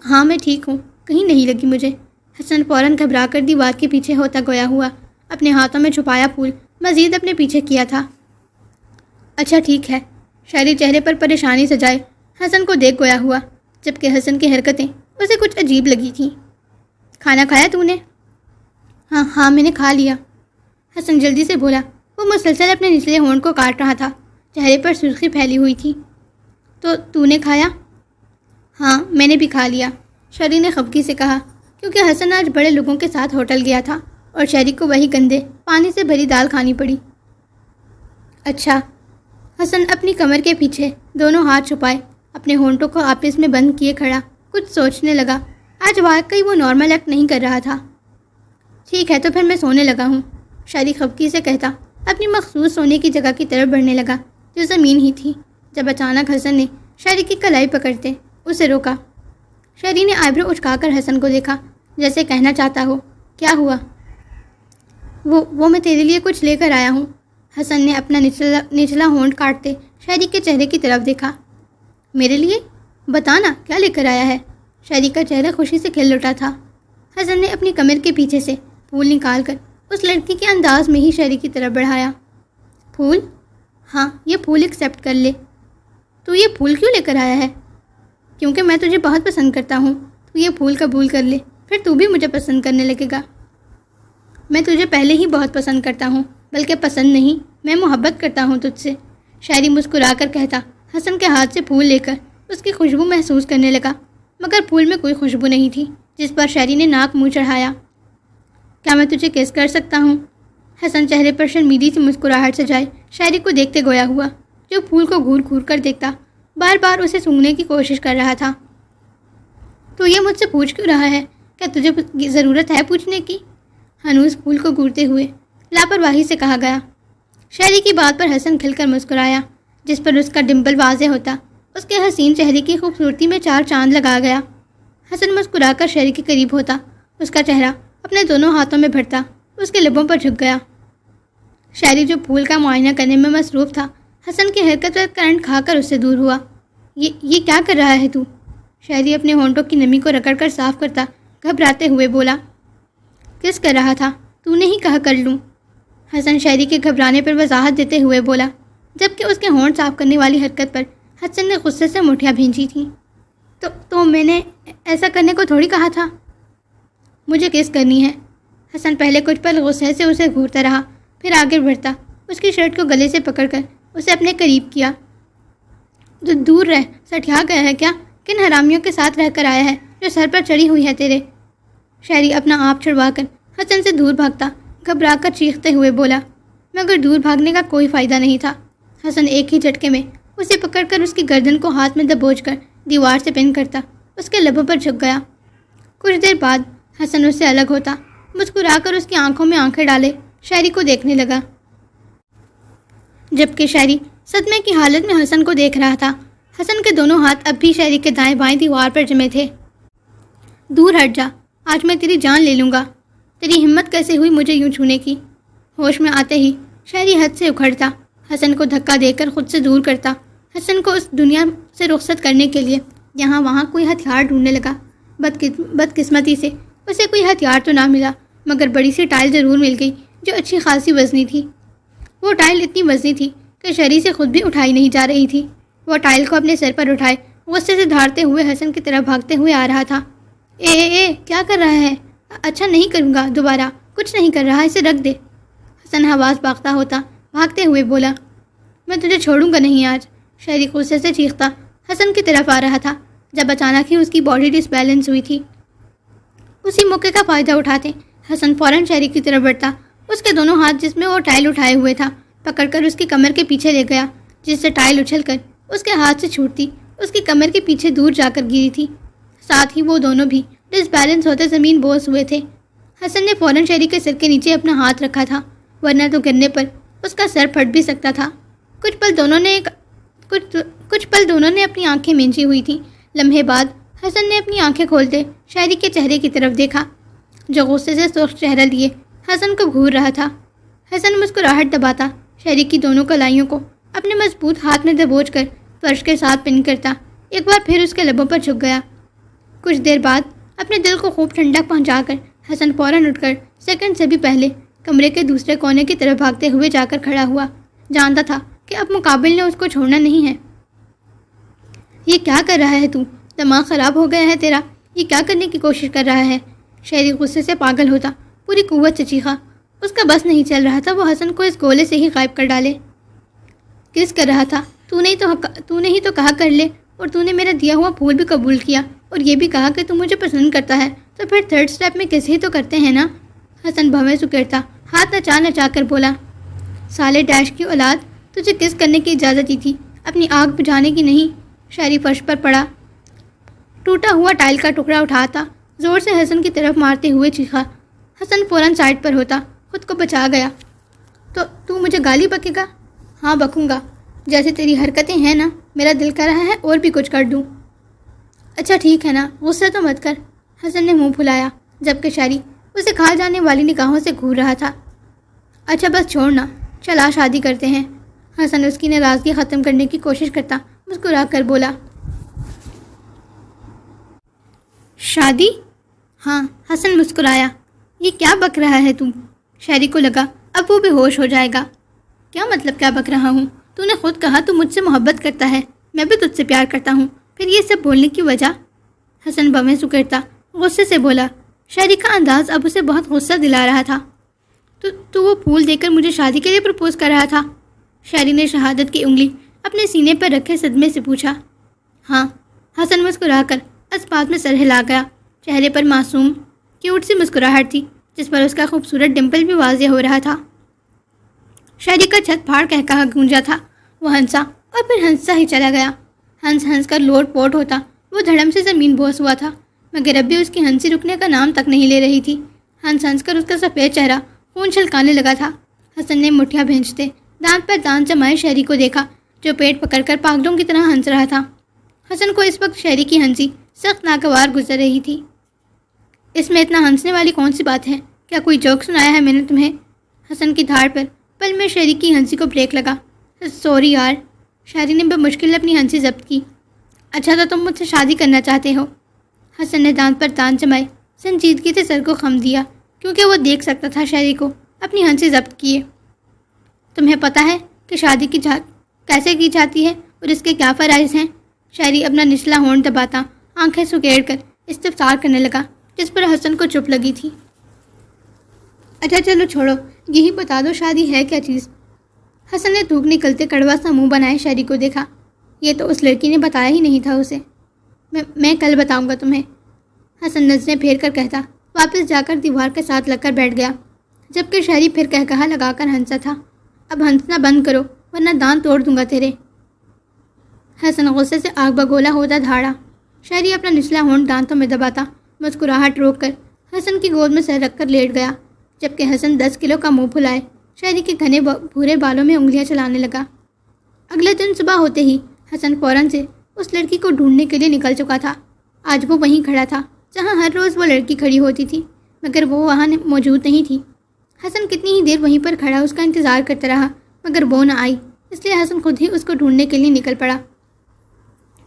ہاں میں ٹھیک ہوں، کہیں نہیں لگی مجھے۔ حسن فوراً گھبرا کر دیوار کے پیچھے ہوتا گویا ہوا، اپنے ہاتھوں میں چھپایا پھول مزید اپنے پیچھے کیا تھا۔ اچھا ٹھیک ہے، شہری چہرے پر پریشانی سجائے حسن کو دیکھ گویا ہوا، جبکہ حسن کی حرکتیں اسے کچھ عجیب لگی تھیں۔ کھانا کھایا تو نے؟ ہاں میں نے کھا لیا، حسن جلدی سے بولا۔ وہ مسلسل اپنے نچلے ہونٹ کو کاٹ رہا تھا، چہرے پر سرخی پھیلی ہوئی تھی۔ تو نے کھایا؟ ہاں میں نے بھی کھا لیا، شہری نے خفگی سے کہا، کیونکہ حسن آج بڑے لوگوں کے ساتھ ہوٹل گیا تھا اور شہری کو وہی گندے پانی سے بھری دال کھانی پڑی۔ اچھا، حسن اپنی کمر کے پیچھے دونوں ہاتھ چھپائے اپنے ہونٹوں کو آپس میں بند کیے کھڑا کچھ سوچنے لگا۔ آج واقعی وہ نارمل ایکٹ نہیں کر رہا تھا۔ ٹھیک ہے تو پھر میں سونے لگا ہوں، شہری خفگی سے کہتا اپنی مخصوص سونے کی جگہ کی طرف بڑھنے لگا جو زمین ہی تھی، جب اچانک حسن نے شہری کی کلائی پکڑتے اسے روکا۔ شہری نے آئیبرو اچکا کر حسن کو دیکھا، جیسے کہنا چاہتا ہو، کیا ہوا؟ وہ میں تیرے لیے کچھ لے کر آیا ہوں۔ حسن نے اپنا نچلا ہونٹ کاٹتے شہری کے چہرے کی طرف دیکھا۔ میرے لیے؟ بتانا کیا لے کر آیا ہے؟ شہری کا چہرہ خوشی سے کھل اٹھا تھا۔ حسن نے اپنی کمر کے پیچھے سے پھول نکال کر اس لڑکی کے انداز میں ہی شہری کی طرف بڑھایا۔ پھول؟ ہاں یہ پھول ایکسیپٹ کر لے۔ تو یہ پھول کیوں لے کر آیا ہے؟ کیونکہ میں تجھے بہت پسند کرتا ہوں، تو یہ پھول قبول کر لے، پھر تو بھی مجھے پسند کرنے لگے گا۔ میں تجھے پہلے ہی بہت پسند کرتا ہوں، بلکہ پسند نہیں، میں محبت کرتا ہوں تجھ سے، شہری مسکرا کر کہتا حسن کے ہاتھ سے پھول لے کر اس کی خوشبو محسوس کرنے لگا، مگر پھول میں کوئی خوشبو نہیں تھی، جس پر شہری نے ناک منہ چڑھایا۔ کیا میں تجھے کس کر سکتا ہوں؟ حسن چہرے پر شرمیلی سی مسکراہٹ سجائے شہری کو دیکھتے گویا ہوا، جو پھول کو گھور گھور کر دیکھتا بار بار اسے سونگھنے کی کوشش کر رہا تھا۔ تو یہ مجھ سے پوچھ کیوں رہا ہے؟ کیا تجھے ضرورت ہے پوچھنے کی؟ ہنوز پھول کو گھورتے ہوئے لاپرواہی سے کہا گیا۔ شہری کی بات پر حسن کھل کر مسکرایا، جس پر اس کا ڈمپل واضح ہوتا اس کے حسین چہرے کی خوبصورتی میں چار چاند لگا گیا۔ حسن مسکرا کر شہری کے قریب ہوتا، اس کا چہرہ اپنے دونوں ہاتھوں میں بھرتا اس کے لبوں پر جھک گیا۔ شہری جو پھول کا معائنہ کرنے میں مصروف تھا، حسن کی حرکت پر کرنٹ کھا کر اس سے دور ہوا۔ یہ کیا کر رہا ہے تو؟ شہری اپنے ہونٹوں کی نمی کو رگڑ کر صاف کرتا گھبراتے ہوئے بولا۔ کس کر رہا تھا؟ تو نے ہی کہا کر لوں۔ حسن شہری کے گھبرانے پر وضاحت دیتے ہوئے بولا، جبکہ اس کے ہونٹ صاف کرنے والی حرکت پر حسن نے غصے سے مٹھیاں بھینچی تھیں۔ تو میں نے ایسا کرنے کو تھوڑی کہا تھا۔ مجھے کس کرنی ہے؟ حسن پہلے کچھ پل غصے سے اسے گھورتا رہا، پھر آگے بڑھتا اس کی شرٹ کو گلے سے پکڑ کر اسے اپنے قریب کیا۔ دور رہ، سٹھیا گیا ہے کیا؟ کن حرامیوں کے ساتھ رہ کر آیا ہے جو سر پر چڑھی ہوئی ہے تیرے؟ شہری اپنا آپ چھڑوا کر حسن سے دور بھاگتا گھبرا کر چیختے ہوئے بولا، مگر دور بھاگنے کا کوئی فائدہ نہیں تھا۔ حسن ایک ہی جھٹکے میں اسے پکڑ کر اس کی گردن کو ہاتھ میں دبوچ کر دیوار سے پن کرتا اس کے لبوں پر جھک گیا۔ کچھ دیر بعد حسن اس سے الگ ہوتا، مسکرا کر اس کی آنکھوں میں آنکھیں ڈالے شہری کو دیکھنے لگا، جبکہ شہری صدمے کی حالت میں حسن کو دیکھ رہا تھا۔ حسن کے دونوں ہاتھ اب بھی شہری کے دائیں بائیں دیوار پر جمے تھے۔ دور ہٹ جا، آج میں تیری جان لے لوں گا، تیری ہمت کیسے ہوئی مجھے یوں چھونے کی؟ ہوش میں آتے ہی شہری حد سے اکھڑتا، حسن کو دھکا دے کر خود سے دور کرتا، حسن کو اس دنیا سے رخصت کرنے کے لیے یہاں وہاں کوئی ہتھیار ڈھونڈنے لگا۔ بدقسمتی سے اسے کوئی ہتھیار تو نہ ملا، مگر بڑی سی ٹائل ضرور مل گئی جو اچھی خاصی وزنی تھی۔ وہ ٹائل اتنی وزنی تھی کہ شہری سے خود بھی اٹھائی نہیں جا رہی تھی۔ وہ ٹائل کو اپنے سر پر اٹھائے غصے سے دھاڑتے ہوئے حسن کی طرف بھاگتے ہوئے آ رہا تھا۔ اے کیا کر رہا ہے؟ اچھا نہیں کروں گا دوبارہ، کچھ نہیں کر رہا، اسے رکھ دے۔ حسن حواس باختہ ہوتا بھاگتے ہوئے بولا، میں تجھے چھوڑوں گا نہیں آج۔ شہری غصے سے چیختا حسن کی طرف آ رہا تھا جب اچانک ہی اس کی باڈی ڈس بیلنس ہوئی تھی۔ اسی موقع کا فائدہ اٹھاتے حسن فوراً شہری کی طرف بڑھتا، اس کے دونوں ہاتھ جس میں وہ ٹائل اٹھائے ہوئے تھا پکڑ کر اس کی کمر کے پیچھے لے گیا، جس سے ٹائل اچھل کر اس کے ہاتھ سے چھوٹتی اس کی کمر کے پیچھے دور جا کر گری تھی۔ ساتھ ہی وہ دونوں بھی ڈس بیلنس ہوتے زمین بوس ہوئے تھے۔ حسن نے فوراً شہری کے سر کے نیچے اپنا ہاتھ رکھا تھا، ورنہ تو گرنے پر اس کا سر پھٹ بھی سکتا تھا۔ کچھ پل دونوں نے اپنی آنکھیں مینچی ہوئی تھیں۔ لمحے بعد حسن نے اپنی آنکھیں کھولتے شہری کے چہرے کی طرف دیکھا، جو غصے سے سرخ چہرہ لیے حسن کو گھور رہا تھا۔ حسن مسکراہٹ دباتا شہری کی دونوں کلائیوں کو اپنے مضبوط ہاتھ میں دبوچ کر فرش کے ساتھ پن کرتا ایک بار پھر اس کے لبوں پر جھک گیا۔ کچھ دیر بعد اپنے دل کو خوب ٹھنڈک پہنچا کر حسن فوراً اٹھ کر سیکنڈ سے بھی پہلے کمرے کے دوسرے کونے کی طرف بھاگتے ہوئے جا کر کھڑا ہوا۔ جانتا تھا کہ اب مقابل نے اس کو چھوڑنا نہیں ہے۔ یہ کیا کر رہا ہے تو؟ دماغ خراب ہو گیا ہے تیرا؟ یہ کیا کرنے کی کوشش کر رہا ہے؟ شہری غصے سے پاگل ہوتا پوری قوت سے چیخا۔ اس کا بس نہیں چل رہا تھا وہ حسن کو اس گولے سے ہی غائب کر ڈالے۔ کس کر رہا تھا؟ تو نے ہی تو کہا کر لے، اور تو نے میرا دیا ہوا پھول بھی قبول کیا، اور یہ بھی کہا کہ تو مجھے پسند کرتا ہے، تو پھر تھرڈ سٹیپ میں کس ہی تو کرتے ہیں نا؟ حسن بھویں سکیڑتا ہاتھ نچا کر بولا، سالے ڈیش کی اولاد، تجھے کس کرنے کی اجازت دی تھی، اپنی آگ بجھانے کی نہیں۔ شہری فرش پر پڑا ٹوٹا ہوا ٹائل کا ٹکڑا اٹھاتا زور سے حسن کی طرف مارتے ہوئے چیخا۔ حسن فوراً سائڈ پر ہوتا خود کو بچا گیا۔ تو مجھے گالی بکے گا؟ ہاں بکوں گا، جیسے تیری حرکتیں ہیں نا، میرا دل کر رہا ہے اور بھی کچھ کر دوں۔ اچھا ٹھیک ہے نا، غصہ تو مت کر۔ حسن نے منہ پھلایا جبکہ شہری اسے کھا جانے والی نگاہوں سے گھور رہا تھا۔ اچھا بس چھوڑنا، چلا شادی کرتے ہیں۔ حسن اس کی ناراضگی ختم کرنے کی کوشش کرتا مسکرا کر بولا، شادی؟ ہاں۔ حسن مسکرایا، یہ کیا بک رہا ہے تم؟ شہری کو لگا اب وہ بے ہوش ہو جائے گا۔ کیا مطلب کیا بک رہا ہوں؟ تو نے خود کہا تو مجھ سے محبت کرتا ہے، میں بھی تجھ سے پیار کرتا ہوں، پھر یہ سب بولنے کی وجہ؟ حسن بویں سکیڑتا غصے سے بولا۔ شہری کا انداز اب اسے بہت غصہ دلا رہا تھا۔ تو وہ پھول دے کر مجھے شادی کے لیے پرپوز کر رہا تھا؟ شہری نے شہادت کی انگلی اپنے سینے پر رکھے صدمے سے پوچھا۔ ہاں۔ حسن مسکرا کر اس بات میں سر ہلا گیا۔ چہرے پر معصوم کیوٹ سی مسکراہٹ تھی جس پر اس کا خوبصورت ڈمپل بھی واضح ہو رہا تھا۔ شہری کا چھت پھاڑ کہا گونجا تھا۔ وہ ہنسا اور پھر ہنسا ہی چلا گیا۔ ہنس کر لوٹ پوٹ ہوتا وہ دھڑم سے زمین بوس ہوا تھا، مگر اب بھی اس کی ہنسی رکنے کا نام تک نہیں لے رہی تھی۔ ہنس کر اس کا سفید چہرہ خون چھلکانے لگا تھا۔ حسن نے مٹھیاں بھینچتے دانت پر دانت جمائے شہری کو دیکھا جو پیٹ پکڑ کر پاگلوں کی طرح ہنس رہا تھا۔ حسن کو اس وقت شہری کی ہنسی سخت ناگوار گزر رہی تھی۔ اس میں اتنا ہنسنے والی کون سی بات ہے؟ کیا کوئی جوک سنایا ہے میں نے تمہیں؟ حسن کی دھاڑ پر پل میں شہری کی ہنسی کو بریک لگا۔ سوری یار، شہری نے بمشکل اپنی ہنسی ضبط کی۔ اچھا تو تم مجھ سے شادی کرنا چاہتے ہو؟ حسن نے دانت پر دانت جمائے سنجیدگی سے سر کو خم دیا کیونکہ وہ دیکھ سکتا تھا شہری کو اپنی ہنسی ضبط کیے۔ تمہیں پتہ ہے کہ شادی کیسے کی جاتی ہے اور اس کے کیا فرائض ہیں؟ شہری اپنا نچلا ہونٹ دباتا آنکھیں سکیڑ کر استفسار کرنے لگا۔ جس پر حسن کو چپ لگی تھی۔ اچھا چلو چھوڑو، یہی بتا دو شادی ہے کیا چیز؟ حسن نے تھوک نکلتے کڑوا سا منہ بنائے شہری کو دیکھا۔ یہ تو اس لڑکی نے بتایا ہی نہیں تھا اسے۔ میں کل بتاؤں گا تمہیں، حسن نظریں پھیر کر کہتا، واپس جا کر دیوار کے ساتھ لگ کر بیٹھ گیا، جبکہ شہری پھر کہا لگا کر ہنسا تھا۔ اب ہنسنا بند کرو ورنہ دانت توڑ دوں گا تیرے۔ حسن غصے سے آگ بگولا ہوتا دھاڑا۔ شہری اپنا نچلا ہونٹ دانتوں میں دباتا مسکراہٹ روک کر حسن کی گود میں سر رکھ کر لیٹ گیا، جبکہ حسن 10 کلو کا منہ پھلائے شہری کے گھنے بھورے بالوں میں انگلیاں چلانے لگا۔ اگلے دن صبح ہوتے ہی حسن فوراً سے اس لڑکی کو ڈھونڈنے کے لیے نکل چکا تھا۔ آج وہ وہیں کھڑا تھا جہاں ہر روز وہ لڑکی کھڑی ہوتی تھی، مگر وہ وہاں موجود نہیں تھی۔ حسن کتنی ہی دیر وہیں پر کھڑا اس کا انتظار کرتا رہا، مگر وہ نہ آئی، اس لیے حسن خود ہی اس کو ڈھونڈنے کے لیے نکل پڑا۔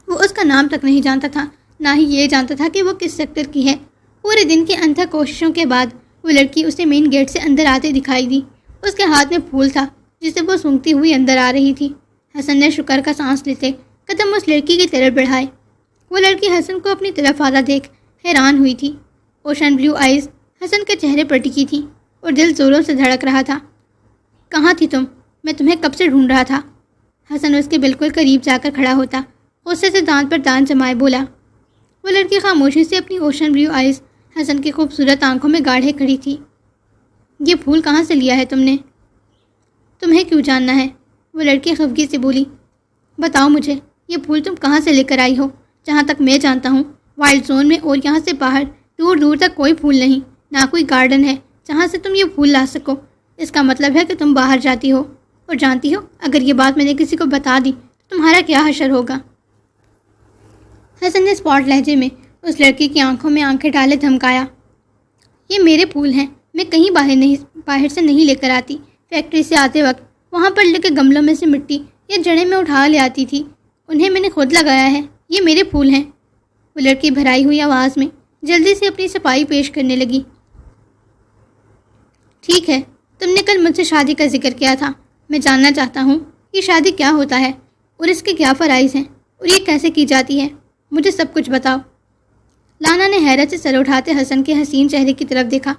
وہ اس کا نام تک نہیں جانتا تھا، نہ ہی یہ جانتا تھا کہ وہ کس سیکٹر کی ہے۔ پورے دن کی انتھک کوششوں کے بعد وہ لڑکی اسے مین گیٹ سے اندر آتے دکھائی دی۔ اس کے ہاتھ میں پھول تھا جسے وہ سونگھتی ہوئی اندر آ رہی تھی۔ حسن نے شکر کا سانس لیتے قدم اس لڑکی کی طرف بڑھائے۔ وہ لڑکی حسن کو اپنی طرف آتا دیکھ حیران ہوئی تھی۔ اوشن بلیو آئیز حسن کے چہرے پر ٹکی تھی اور دل زوروں سے دھڑک رہا تھا۔ کہاں تھی تم؟ میں تمہیں کب سے ڈھونڈ رہا تھا۔ حسن اس کے بالکل قریب جا کر کھڑا ہوتا غصے سے دانت پر دانت جمائے بولا۔ وہ لڑکی خاموشی سے اپنی اوشن بلیو آئیز حسن کی خوبصورت آنکھوں میں گاڑھے کھڑی تھی۔ یہ پھول کہاں سے لیا ہے تم نے؟ تمہیں کیوں جاننا ہے؟ وہ لڑکی خفگی سے بولی۔ بتاؤ مجھے، یہ پھول تم کہاں سے لے کر آئی ہو؟ جہاں تک میں جانتا ہوں وائلڈ زون میں اور یہاں سے باہر دور دور تک کوئی پھول نہیں، نہ کوئی گارڈن ہے جہاں سے تم یہ پھول لا سکو۔ اس کا مطلب ہے کہ تم باہر جاتی ہو، اور جانتی ہو اگر یہ بات میں نے کسی کو بتا دی تو تمہارا کیا حشر ہوگا؟ حسن نے اسپاٹ لہجے میں اس لڑکی کی آنکھوں میں آنکھیں ڈالے دھمکایا۔ یہ میرے پھول ہیں، میں کہیں باہر سے نہیں لے کر آتی۔ فیکٹری سے آتے وقت وہاں پر لے کے گملوں میں سے مٹی یا جڑیں میں اٹھا لے آتی تھی، انہیں میں نے خود لگایا ہے۔ یہ میرے پھول ہیں۔ وہ لڑکی بھرائی ہوئی آواز میں جلدی سے اپنی صفائی پیش کرنے لگی۔ ٹھیک ہے، تم نے کل مجھ سے شادی کا ذکر کیا تھا۔ میں جاننا چاہتا ہوں یہ شادی کیا ہوتا ہے اور اس کے کیا فرائض ہیں اور یہ کیسے کی جاتی ہے؟ مجھے سب کچھ بتاؤ۔ لانا نے حیرت سے سر اٹھاتے حسن کے حسین چہرے کی طرف دیکھا۔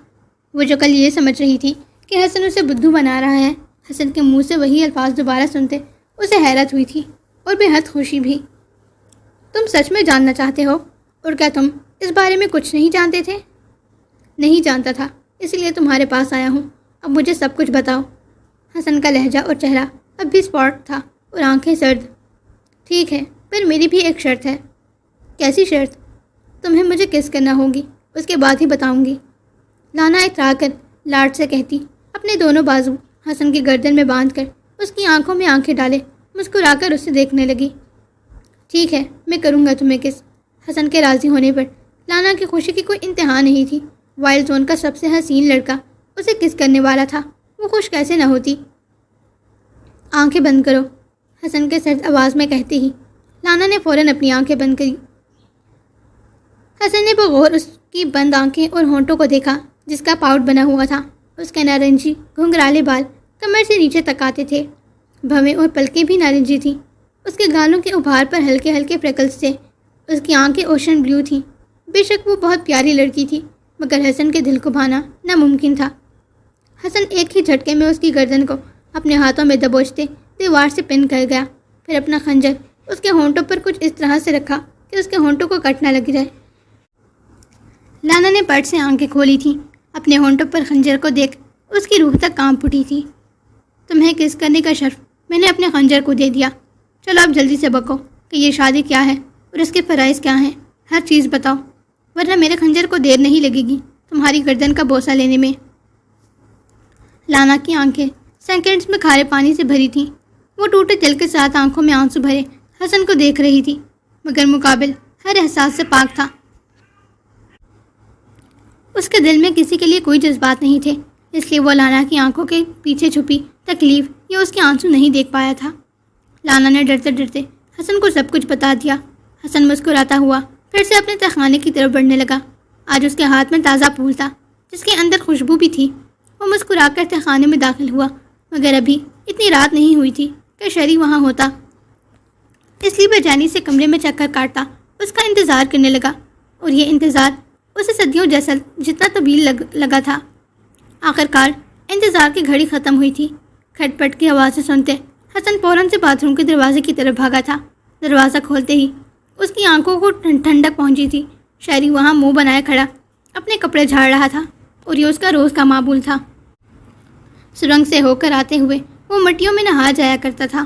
وہ جو کل یہ سمجھ رہی تھی کہ حسن اسے بدھو بنا رہا ہے، حسن کے منہ سے وہی الفاظ دوبارہ سنتے اسے حیرت ہوئی تھی اور بے حد خوشی بھی۔ تم سچ میں جاننا چاہتے ہو؟ اور کیا تم اس بارے میں کچھ نہیں جانتے تھے؟ نہیں جانتا تھا، اسی لیے تمہارے پاس آیا ہوں۔ اب مجھے سب کچھ بتاؤ۔ حسن کا لہجہ اور چہرہ اب بھی اسپاٹ تھا اور آنکھیں سرد۔ ٹھیک ہے، پر میری بھی ایک شرط ہے۔ کیسی شرط؟ تمہیں مجھے کس کرنا ہوگی، اس کے بعد ہی بتاؤں گی۔ لانا اترا کر لاڈ سے کہتی، اپنے دونوں بازو حسن کی گردن میں باندھ کر اس کی آنکھوں میں آنکھیں ڈالے مسکرا کر اسے دیکھنے لگی۔ ٹھیک ہے، میں کروں گا تمہیں کس۔ حسن کے راضی ہونے پر لانا کی خوشی کی کوئی انتہا نہیں تھی۔ وائلڈ زون کا سب سے حسین لڑکا اسے کس کرنے والا تھا، وہ خوش کیسے نہ ہوتی۔ آنکھیں بند کرو، حسن کے سرد آواز میں کہتے ہی لانا نے فوراً اپنی آنکھیں بند کری۔ حسن نے بغور اس کی بند آنکھیں اور ہونٹوں کو دیکھا جس کا پاؤٹ بنا ہوا تھا۔ اس کے نارنجی گھنگرالے بال کمر سے نیچے تک آتے تھے، بھویں اور پلکیں بھی نارنجی تھیں۔ اس کے گالوں کے ابھار پر ہلکے ہلکے فریکلز تھے۔ اس کی آنکھیں اوشن بلیو تھیں۔ بے شک وہ بہت پیاری لڑکی تھی، مگر حسن کے دل کو بھانا ناممکن تھا۔ حسن ایک ہی جھٹکے میں اس کی گردن کو اپنے ہاتھوں میں دبوچتے دیوار سے پن کر گیا، پھر اپنا خنجر اس کے ہونٹوں پر کچھ اس طرح سے رکھا کہ اس کے ہونٹوں کو کٹ نہ لگ جائے۔ لانا نے پٹ سے آنکھیں کھولی تھیں، اپنے ہونٹوں پر خنجر کو دیکھ اس کی روح تک کانپ اٹھی تھی۔ تمہیں کس کرنے کا شرف میں نے اپنے خنجر کو دے دیا۔ چلو اب جلدی سے بکو کہ یہ شادی کیا ہے اور اس کے فرائض کیا ہیں، ہر چیز بتاؤ، ورنہ میرے خنجر کو دیر نہیں لگے گی تمہاری گردن کا بوسہ لینے میں۔ لانا کی آنکھیں سیکنڈز میں کھارے پانی سے بھری تھیں۔ وہ ٹوٹے دل کے ساتھ آنکھوں میں آنسو بھرے حسن کو دیکھ رہی تھی، مگر مقابل ہر احساس سے پاک تھا۔ اس کے دل میں کسی کے لیے کوئی جذبات نہیں تھے، اس لیے وہ لانا کی آنکھوں کے پیچھے چھپی تکلیف یا اس کے آنسو نہیں دیکھ پایا تھا۔ لانا نے ڈرتے ڈرتے حسن کو سب کچھ بتا دیا۔ حسن مسکراتا ہوا پھر سے اپنے تہخانے کی طرف بڑھنے لگا۔ آج اس کے ہاتھ میں تازہ پھول تھا جس کے اندر خوشبو بھی تھی۔ وہ مسکرا کر تہخانے میں داخل ہوا، مگر ابھی اتنی رات نہیں ہوئی تھی کہ شہری وہاں ہوتا، اس لیے بے چینی سے کمرے میں چکر کاٹتا اس کا انتظار کرنے لگا، اور یہ انتظار اسے صدیوں جیسا جتنا طویل لگا تھا۔ آخرکار انتظار کی گھڑی ختم ہوئی تھی۔ کھٹ پٹ کی آوازیں سنتے حسن فوراً سے باتھ روم کے دروازے کی طرف بھاگا تھا۔ دروازہ کھولتے ہی اس کی آنکھوں کو ٹھنڈک پہنچی تھی۔ شہری وہاں منہ بنائے کھڑا اپنے کپڑے جھاڑ رہا تھا اور یہ اس کا روز کا معمول تھا۔ سرنگ سے ہو کر آتے ہوئے وہ مٹیوں میں نہا جایا کرتا تھا۔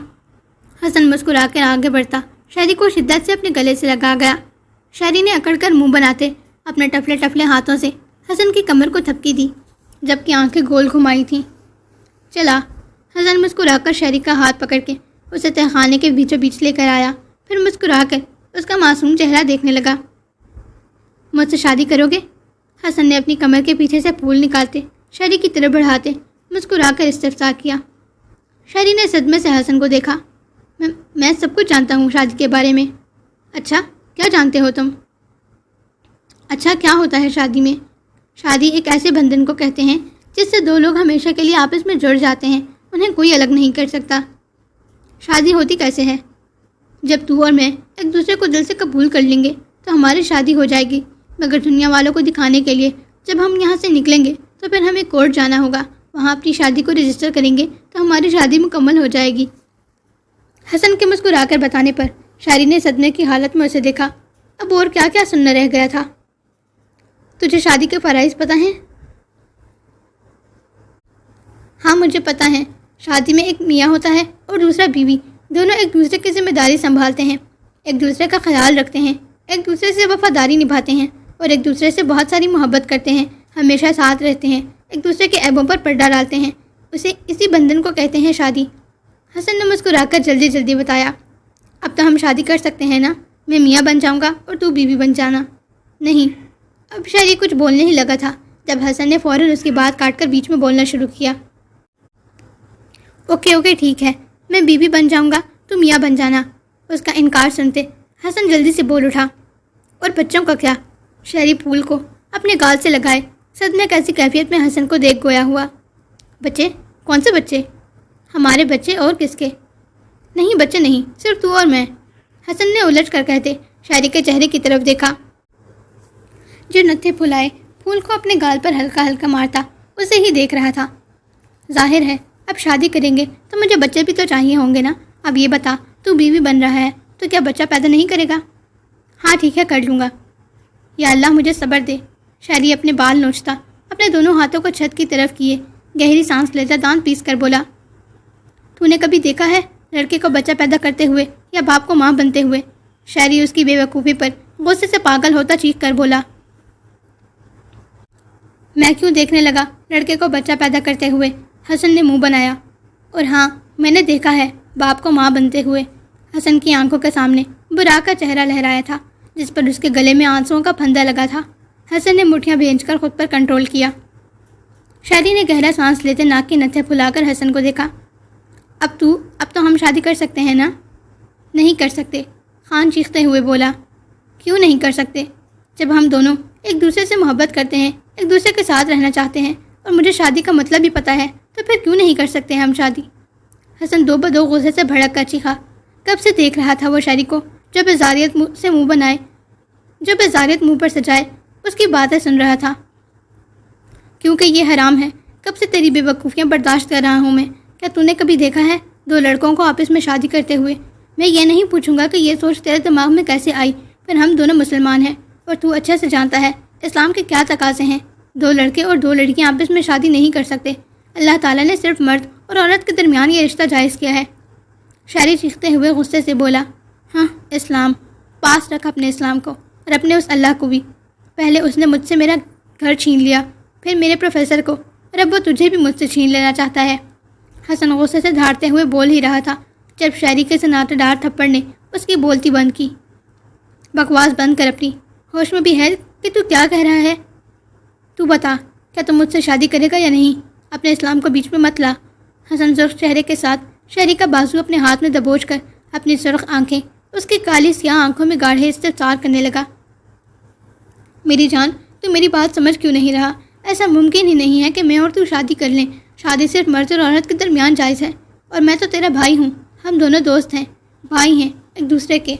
حسن مسکرا کر آگے بڑھتا شہری کو شدت سے اپنے گلے سے لگا گیا۔ شہری نے اکڑ کر منہ بناتے اپنے ٹفلے ٹفلے ہاتھوں سے حسن کی کمر کو تھپکی دی، جبکہ آنکھیں گول گھمائی تھیں۔ چلا، حسن مسکرا کر شہری کا ہاتھ پکڑ کے اسے تہخانے کے بیچوں بیچ لے کر آیا، پھر مسکرا کر اس کا معصوم چہرہ دیکھنے لگا۔ مجھ سے شادی کرو گے؟ حسن نے اپنی کمر کے پیچھے سے پھول نکالتے شہری کی طرف بڑھاتے مسکرا کر استفسار کیا۔ شہری نے صدمے سے حسن کو دیکھا۔ میں سب کچھ جانتا ہوں شادی کے بارے میں۔ اچھا، کیا جانتے ہو تم؟ اچھا کیا ہوتا ہے شادی میں؟ شادی ایک ایسے بندھن کو کہتے ہیں جس سے دو لوگ ہمیشہ کے لیے آپس میں جڑ جاتے ہیں، انہیں کوئی الگ نہیں کر سکتا۔ شادی ہوتی کیسے ہے؟ جب تو اور میں ایک دوسرے کو دل سے قبول کر لیں گے تو ہماری شادی ہو جائے گی، مگر دنیا والوں کو دکھانے کے لیے جب ہم یہاں سے نکلیں گے تو پھر ہمیں کورٹ جانا ہوگا، وہاں اپنی شادی کو رجسٹر کریں گے تو ہماری شادی مکمل ہو جائے گی۔ حسن کے مسکرا کر بتانے پر شاعری نے صدمے کی حالت میں اسے دیکھا۔ اب اور کیا کیا سننا رہ گیا تھا۔ تجھے شادی کے فرائض پتہ ہیں؟ ہاں مجھے پتہ ہے۔ شادی میں ایک میاں ہوتا ہے اور دوسرا بیوی، دونوں ایک دوسرے کی ذمہ داری سنبھالتے ہیں، ایک دوسرے کا خیال رکھتے ہیں، ایک دوسرے سے وفاداری نبھاتے ہیں اور ایک دوسرے سے بہت ساری محبت کرتے ہیں، ہمیشہ ساتھ رہتے ہیں، ایک دوسرے کے عیبوں پر پردہ ڈالتے ہیں، اسی بندھن کو کہتے ہیں شادی۔ حسن نے مسکرا کر جلدی جلدی بتایا۔ اب تو ہم شادی کر سکتے ہیں نا؟ میں میاں بن جاؤں گا اور تو بیوی بن جانا۔ نہیں، اب شاعری کچھ بولنے ہی لگا تھا جب حسن نے فوراً اس کی بات کاٹ کر بیچ میں بولنا شروع کیا۔ اوکے ٹھیک ہے، میں بیوی بن جاؤں گا، تو میاں بن جانا۔ اس کا انکار سنتے حسن جلدی سے بول اٹھا۔ اور بچوں کا کیا؟ شہری پھول کو اپنے گال سے لگائے صدمے کیسی کیفیت میں حسن کو دیکھ گویا ہوا۔ بچے؟ کون سے بچے؟ ہمارے بچے اور کس کے؟ نہیں بچے نہیں، صرف تو اور میں، حسن نے الجھ کر کہتے شاعری کے چہرے کی طرف دیکھا جو نتھے پھلائے پھول کو اپنے گال پر ہلکا ہلکا مارتا اسے ہی دیکھ رہا تھا۔ ظاہر ہے اب شادی کریں گے تو مجھے بچے بھی تو چاہیے ہوں گے نا۔ اب یہ بتا، تو بیوی بن رہا ہے تو کیا بچہ پیدا نہیں کرے گا؟ ہاں ٹھیک ہے، کر لوں گا۔ یا اللہ مجھے صبر دے۔ شاعری اپنے بال نوچتا اپنے دونوں ہاتھوں کو چھت کی طرف کیے گہری سانس لیتا دانت پیس کر بولا، تو نے کبھی دیکھا ہے لڑکے کو بچہ پیدا کرتے ہوئے یا باپ کو ماں بنتے ہوئے؟ شاعری اس کی بے وقوفی پر غصے سے پاگل ہوتا چیخ کر بولا، میں کیوں دیکھنے لگا لڑکے کو بچہ پیدا کرتے ہوئے؟ حسن نے منہ بنایا۔ اور ہاں میں نے دیکھا ہے باپ کو ماں بنتے ہوئے۔ حسن کی آنکھوں کے سامنے برا کا چہرہ لہرایا تھا جس پر اس کے گلے میں آنسوؤں کا پھندا لگا تھا۔ حسن نے مٹھیاں بھینج کر خود پر کنٹرول کیا۔ شاعری نے گہرا سانس لیتے ناک کے نتھے پھلا کر حسن کو دیکھا۔ اب تو ہم شادی کر سکتے ہیں نا؟ نہیں کر سکتے، خان چیختے ہوئے بولا۔ کیوں نہیں کر سکتے؟ جب ہم دونوں ایک دوسرے سے محبت کرتے ہیں، ایک دوسرے کے ساتھ رہنا چاہتے ہیں اور مجھے شادی کا مطلب بھی پتہ ہے، تو پھر کیوں نہیں کر سکتے ہم شادی؟ حسن دو بدو غصے سے بھڑک کر چیخا۔ کب سے دیکھ رہا تھا وہ شاعری کو جو بزاریت منہ پر سجائے اس کی باتیں سن رہا تھا۔ کیونکہ یہ حرام ہے، کب سے تیری بے وقوفیاں برداشت کر رہا ہوں میں۔ کیا تو نے کبھی دیکھا ہے دو لڑکوں کو آپس میں شادی کرتے ہوئے؟ میں یہ نہیں پوچھوں گا کہ یہ سوچ تیرے دماغ میں کیسے آئی، پھر ہم دونوں مسلمان ہیں اور تو اچھے سے جانتا ہے اسلام کے کیا تقاضے ہیں۔ دو لڑکے اور دو لڑکیاں آپس میں شادی نہیں کر سکتے۔ اللہ تعالیٰ نے صرف مرد اور عورت کے درمیان یہ رشتہ جائز کیا ہے۔ شاعری چیختے ہوئے غصے سے بولا، ہاں اسلام، پاس رکھ اپنے اسلام کو اور اپنے اس اللہ کو بھی۔ پہلے اس نے مجھ سے میرا گھر چھین لیا، پھر میرے پروفیسر کو، اور اب وہ تجھے بھی مجھ سے چھین لینا چاہتا ہے۔ حسن غصے سے دھاڑتے ہوئے بول ہی رہا تھا جب شاعری کے سناٹے دار تھپڑ نے اس کی بولتی بند کی۔ بکواس بند کر اپنی، ہوش میں بھی ہے کہ تو کیا کہہ رہا ہے؟ تو بتا، کیا تم مجھ سے شادی کرے گا یا نہیں؟ اپنے اسلام کو بیچ میں مت لا۔ حسن سرخ چہرے کے ساتھ شاعری کا بازو اپنے ہاتھ میں دبوچ کر اپنی سرخ آنکھیں اس کی کالی سیاہ آنکھوں میں گاڑھے استفسار کرنے لگا۔ میری جان، تو میری بات سمجھ کیوں نہیں رہا؟ ایسا ممکن ہی نہیں ہے کہ میں اور تو شادی کر لیں۔ شادی صرف مرد اور عورت کے درمیان جائز ہے، اور میں تو تیرا بھائی ہوں، ہم دونوں دوست ہیں، بھائی ہیں ایک دوسرے کے۔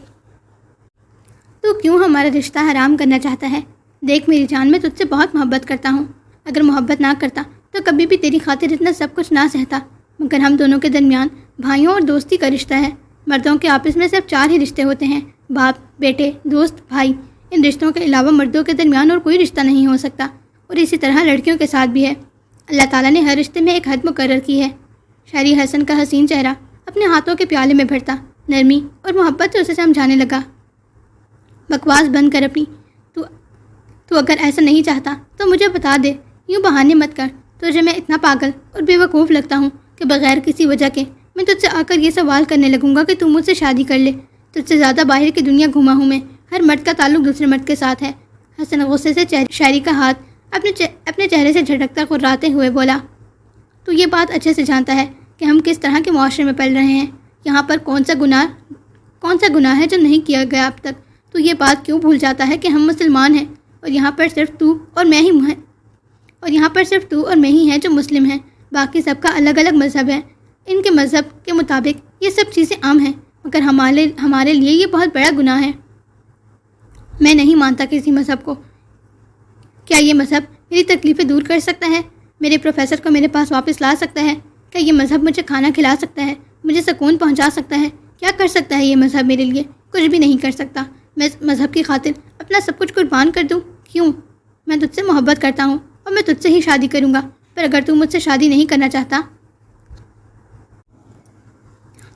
تو کیوں ہمارا رشتہ حرام کرنا چاہتا ہے؟ دیکھ میری جان، میں تجھ سے بہت محبت کرتا ہوں. اگر محبت نہ کرتا تو کبھی بھی تیری خاطر اتنا سب کچھ نہ سہتا. مگر ہم دونوں کے درمیان بھائیوں اور دوستی کا رشتہ ہے. مردوں کے آپس میں صرف 4 ہی رشتے ہوتے ہیں: باپ، بیٹے، دوست، بھائی. ان رشتوں کے علاوہ مردوں کے درمیان اور کوئی رشتہ نہیں ہو سکتا. اور اسی طرح لڑکیوں کے ساتھ بھی ہے. اللہ تعالیٰ نے ہر رشتے میں ایک حد مقرر کی ہے. شہری حسن کا حسین چہرہ اپنے ہاتھوں کے پیالے میں بھرتا نرمی اور محبت سے اسے سمجھانے لگا. بکواس بند کر اپنی. تو اگر ایسا نہیں چاہتا تو مجھے بتا دے. یوں بہانے مت کر. تجھے میں اتنا پاگل اور بے وقوف لگتا ہوں کہ بغیر کسی وجہ کے میں تجھ سے آ کر یہ سوال کرنے لگوں گا کہ تم مجھ سے شادی کر لے. تجھ سے زیادہ باہر کی دنیا گھوما ہوں میں. ہر مرد کا تعلق دوسرے مرد کے ساتھ ہے. حسن غصے سے شاعری کا ہاتھ اپنے چہرے سے جھٹکتا کراتے ہوئے بولا. تو یہ بات اچھے سے جانتا ہے کہ ہم کس طرح کے معاشرے میں پل رہے ہیں. یہاں پر کون سا گناہ ہے جو نہیں کیا گیا اب تک. تو یہ بات کیوں بھول جاتا ہے کہ ہم مسلمان ہیں اور یہاں پر صرف تو اور میں ہی ہیں جو مسلم ہیں. باقی سب کا الگ الگ مذہب ہے. ان کے مذہب کے مطابق یہ سب چیزیں عام ہیں، مگر ہمارے لیے یہ بہت بڑا گناہ ہے. میں نہیں مانتا کسی مذہب کو. کیا یہ مذہب میری تکلیفیں دور کر سکتا ہے؟ میرے پروفیسر کو میرے پاس واپس لا سکتا ہے؟ کیا یہ مذہب مجھے کھانا کھلا سکتا ہے؟ مجھے سکون پہنچا سکتا ہے؟ کیا کر سکتا ہے یہ مذہب میرے لیے؟ کچھ بھی نہیں کر سکتا. میں اس مذہب کی خاطر اپنا سب کچھ قربان کر دوں؟ کیوں؟ میں تجھ سے محبت کرتا ہوں اور میں تجھ سے ہی شادی کروں گا. پر اگر تو مجھ سے شادی نہیں کرنا چاہتا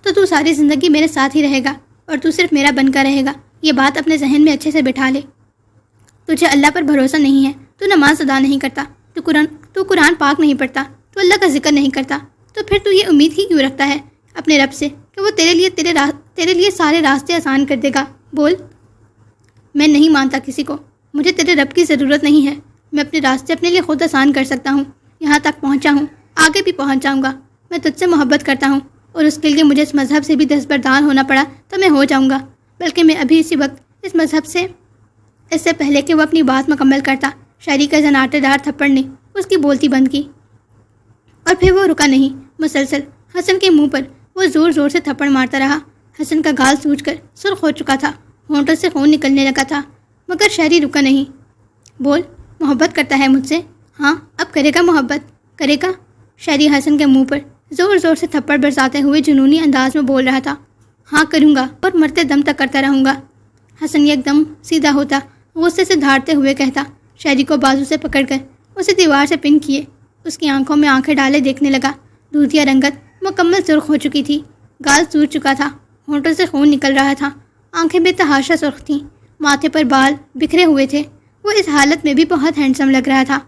تو ساری زندگی میرے ساتھ ہی رہے گا اور تو صرف میرا بن کر رہے گا. یہ بات اپنے ذہن میں اچھے سے بٹھا لے. تجھے اللہ پر بھروسہ نہیں ہے. تو نماز ادا نہیں کرتا. تو قرآن پاک نہیں پڑھتا. تو اللہ کا ذکر نہیں کرتا. تو پھر تو یہ امید ہی کیوں رکھتا ہے اپنے رب سے کہ وہ تیرے لیے سارے راستے آسان کر دے گا؟ بول. میں نہیں مانتا کسی کو. مجھے تیرے رب کی ضرورت نہیں ہے. میں اپنے راستے اپنے لیے خود آسان کر سکتا ہوں. یہاں تک پہنچا ہوں، آگے بھی پہنچ جاؤں گا. میں تجھ سے محبت کرتا ہوں اور اس کے لیے مجھے اس مذہب سے بھی دستبردار ہونا پڑا تو میں ہو جاؤں گا. بلکہ میں ابھی اسی وقت اس مذہب سے اس سے پہلے کہ وہ اپنی بات مکمل کرتا، شاعری کا زناٹے دار تھپڑ نے اس کی بولتی بند کی. اور پھر وہ رکا نہیں. مسلسل حسن کے منہ پر وہ زور زور سے تھپڑ مارتا رہا. حسن کا گال سوج کر سرخ ہو چکا تھا. ہونٹوں سے خون نکلنے لگا تھا. مگر شاعری رکا نہیں. بول. محبت کرتا ہے مجھ سے؟ ہاں، اب کرے گا محبت؟ کرے گا؟ شاعری حسن کے منہ پر زور زور سے تھپڑ برساتے ہوئے جنونی انداز میں بول رہا تھا. ہاں کروں گا اور مرتے دم تک کرتا رہوں گا. حسن ایک دم سیدھا ہوتا، غصے سے دھاڑتے ہوئے کہتا. شاعری کو بازو سے پکڑ کر اسے دیوار سے پن کیے اس کی آنکھوں میں آنکھیں ڈالے دیکھنے لگا. دودھیا رنگت مکمل سرخ ہو چکی تھی. گال سوج چکا تھا. ہونٹوں سے خون نکل رہا تھا. آنکھیں بے تحاشا سرخ تھیں. ماتھے پر بال بکھرے ہوئے تھے. وہ اس حالت میں بھی بہت ہینڈسم لگ رہا تھا.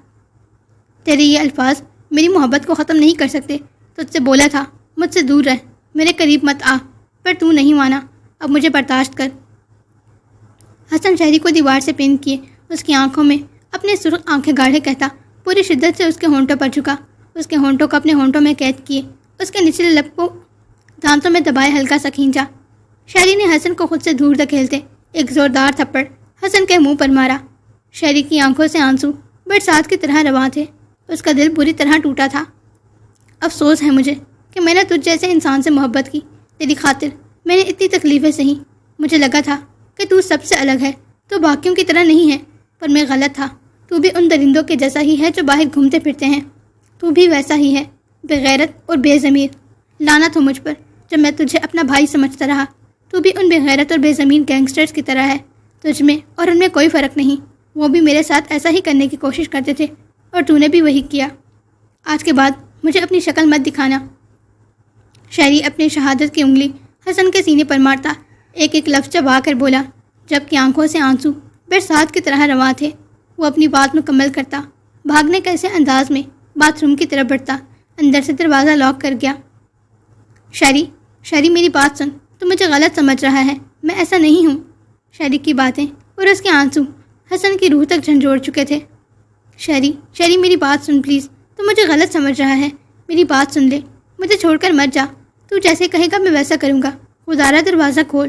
تیرے یہ الفاظ میری محبت کو ختم نہیں کر سکتے. تجھ سے بولا تھا مجھ سے دور رہ، میرے قریب مت آ، پر تو نہیں مانا. اب مجھے برداشت کر. حسن شاعری کو دیوار سے پن کیے اس کی آنکھوں میں اپنے سرخ آنکھیں گاڑے کہتا. پوری شدت سے اس کے ہونٹوں پر جھکا. اس کے ہونٹوں کو اپنے ہونٹوں میں قید کیے. اس کے نچلے لب کو دانتوں میں دبائے ہلکا سا کھینچا. شاعری نے حسن کو خود سے دور دھکیلتے ایک زوردار تھپڑ حسن کے منہ پر مارا. شاعری کی آنکھوں سے آنسو برسات کی طرح رواں تھے. اس کا دل بری طرح ٹوٹا تھا. افسوس ہے مجھے کہ میں نے تجھ جیسے انسان سے محبت کی. تیری خاطر میں نے اتنی تکلیفیں سہی. مجھے لگا تھا کہ تو سب سے الگ ہے، تو باقیوں کی طرح نہیں ہے، پر میں غلط تھا. تو بھی ان درندوں کے جیسا ہی ہے جو باہر گھومتے پھرتے ہیں. تو بھی ویسا ہی ہے، بے غیرت اور بے ضمیر. لعنت ہو مجھ پر جب میں تجھے اپنا بھائی سمجھتا رہا. تو بھی ان بے غیرت اور بے ضمیر گینگسٹرز کی طرح ہے. تجھ میں اور ان میں کوئی فرق نہیں. وہ بھی میرے ساتھ ایسا ہی کرنے کی کوشش کرتے تھے اور تو نے بھی وہی کیا. آج کے بعد مجھے اپنی شکل مت دکھانا. شاعری اپنی شہادت کی انگلی حسن کے سینے پر مارتا ایک ایک لفظ چبا کر بولا، جبکہ آنکھوں سے آنسو برسات کی طرح رواں تھے. وہ اپنی بات مکمل کرتا. بھاگنے کا ایسے انداز میں باتھ روم کی طرف بڑھتا. اندر سے دروازہ لاک کر گیا. شاعری میری بات سن. تو مجھے غلط سمجھ رہا ہے. میں ایسا نہیں ہوں. شاعری کی باتیں اور اس کے آنسو حسن کی روح تک جھنجھوڑ چکے تھے. شاعری میری بات سن پلیز. تو مجھے غلط سمجھ رہا ہے. میری بات سن لے. مجھے چھوڑ کر مت جا. تو جیسے کہے گا میں ویسا کروں گا. خدارا دروازہ کھول.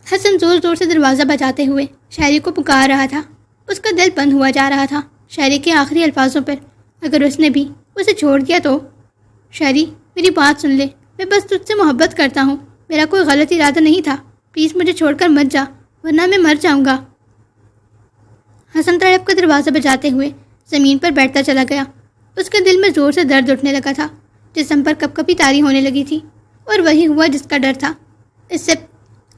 حسن زور زور سے دروازہ بجاتے ہوئے شاعری کو پکار رہا تھا. اس کا دل بند ہوا جا رہا تھا شاعری کے آخری الفاظوں پر. اگر اس نے بھی اسے چھوڑ دیا تو؟ شاعری میری بات سن لے. میں بس تجھ سے محبت کرتا ہوں. میرا کوئی غلط ارادہ نہیں تھا. پلیز مجھے چھوڑ کر مت جا ورنہ میں مر جاؤں گا. حسن تڑپ کر دروازہ بجاتے ہوئے زمین پر بیٹھتا چلا گیا۔ اس کے دل میں زور سے درد اٹھنے لگا تھا، جسم پر کپ کپی طاری ہونے لگی تھی، اور وہی ہوا جس کا ڈر تھا۔ اس سے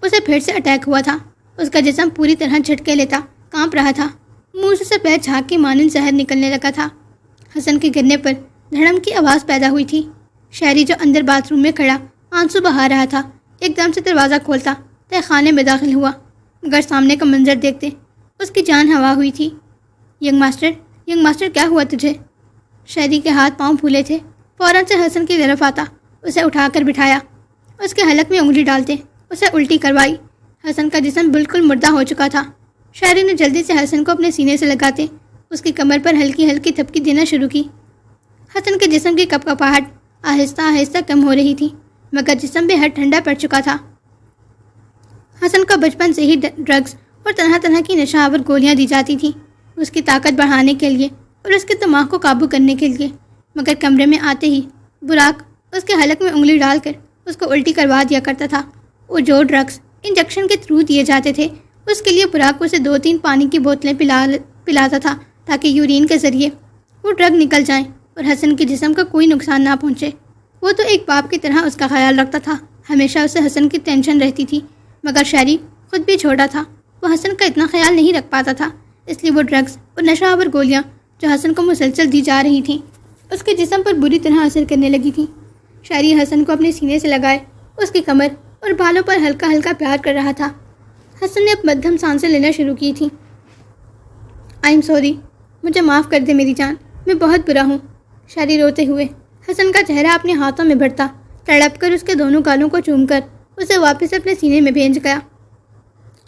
اسے پھر سے اٹیک ہوا تھا۔ اس کا جسم پوری طرح جھٹکے لیتا کانپ رہا تھا، منہ سے سفید جھاگ کی مانند زہر نکلنے لگا تھا۔ حسن کے گرنے پر دھڑم کی آواز پیدا ہوئی تھی۔ شہری جو اندر باتھ روم میں کھڑا آنسو بہا رہا تھا ایک دم سے دروازہ کھولتا تہ خانے میں داخل ہوا، مگر سامنے کا منظر دیکھتے اس کی جان ہوا ہوئی تھی۔ ینگ ماسٹر کیا ہوا تجھے؟ شہری کے ہاتھ پاؤں پھولے تھے، فوراً سے حسن کی طرف آتا، اسے اٹھا کر بٹھایا، اس کے حلق میں انگلی ڈالتے اسے الٹی کروائی۔ حسن کا جسم بالکل مردہ ہو چکا تھا۔ شہری نے جلدی سے حسن کو اپنے سینے سے لگاتے اس کی کمر پر ہلکی ہلکی تھپکی دینا شروع کی۔ حسن کے جسم کی کپ کپاہٹ آہستہ آہستہ کم ہو رہی تھی، مگر جسم بے حد ٹھنڈا پڑ چکا تھا۔ حسن کو بچپن سے ہی ڈرگز اور طرح طرح کی نشہ آور گولیاں دی جاتی تھیں، اس کی طاقت بڑھانے کے لیے اور اس کے دماغ کو قابو کرنے کے لیے، مگر کمرے میں آتے ہی براق اس کے حلق میں انگلی ڈال کر اس کو الٹی کروا دیا کرتا تھا، اور جو ڈرگز انجیکشن کے تھرو دیے جاتے تھے اس کے لیے براق اسے 2-3 پانی کی بوتلیں پلاتا تھا تاکہ یورین کے ذریعے وہ ڈرگ نکل جائیں اور حسن کے جسم کا کوئی نقصان نہ پہنچے۔ وہ تو ایک باپ کی طرح اس کا خیال رکھتا تھا، ہمیشہ اسے حسن کی ٹینشن رہتی تھی، مگر شہری خود بھی چھوٹا تھا، وہ حسن کا اتنا خیال نہیں رکھ پاتا تھا، اس لیے وہ ڈرگز اور نشہ آور گولیاں جو حسن کو مسلسل دی جا رہی تھیں اس کے جسم پر بری طرح اثر کرنے لگی تھیں۔ شہری حسن کو اپنے سینے سے لگائے اس کی کمر اور بالوں پر ہلکا ہلکا پیار کر رہا تھا۔ حسن نے اب مدھم سانسیں لینا شروع کی تھیں۔ آئی ایم سوری، مجھے معاف کر دے میری جان، میں بہت برا ہوں۔ شہری روتے ہوئے حسن کا چہرہ اپنے ہاتھوں میں بھرتا تڑپ کر اس کے دونوں گالوں کو چوم کر اسے واپس اپنے سینے میں بھیج گیا۔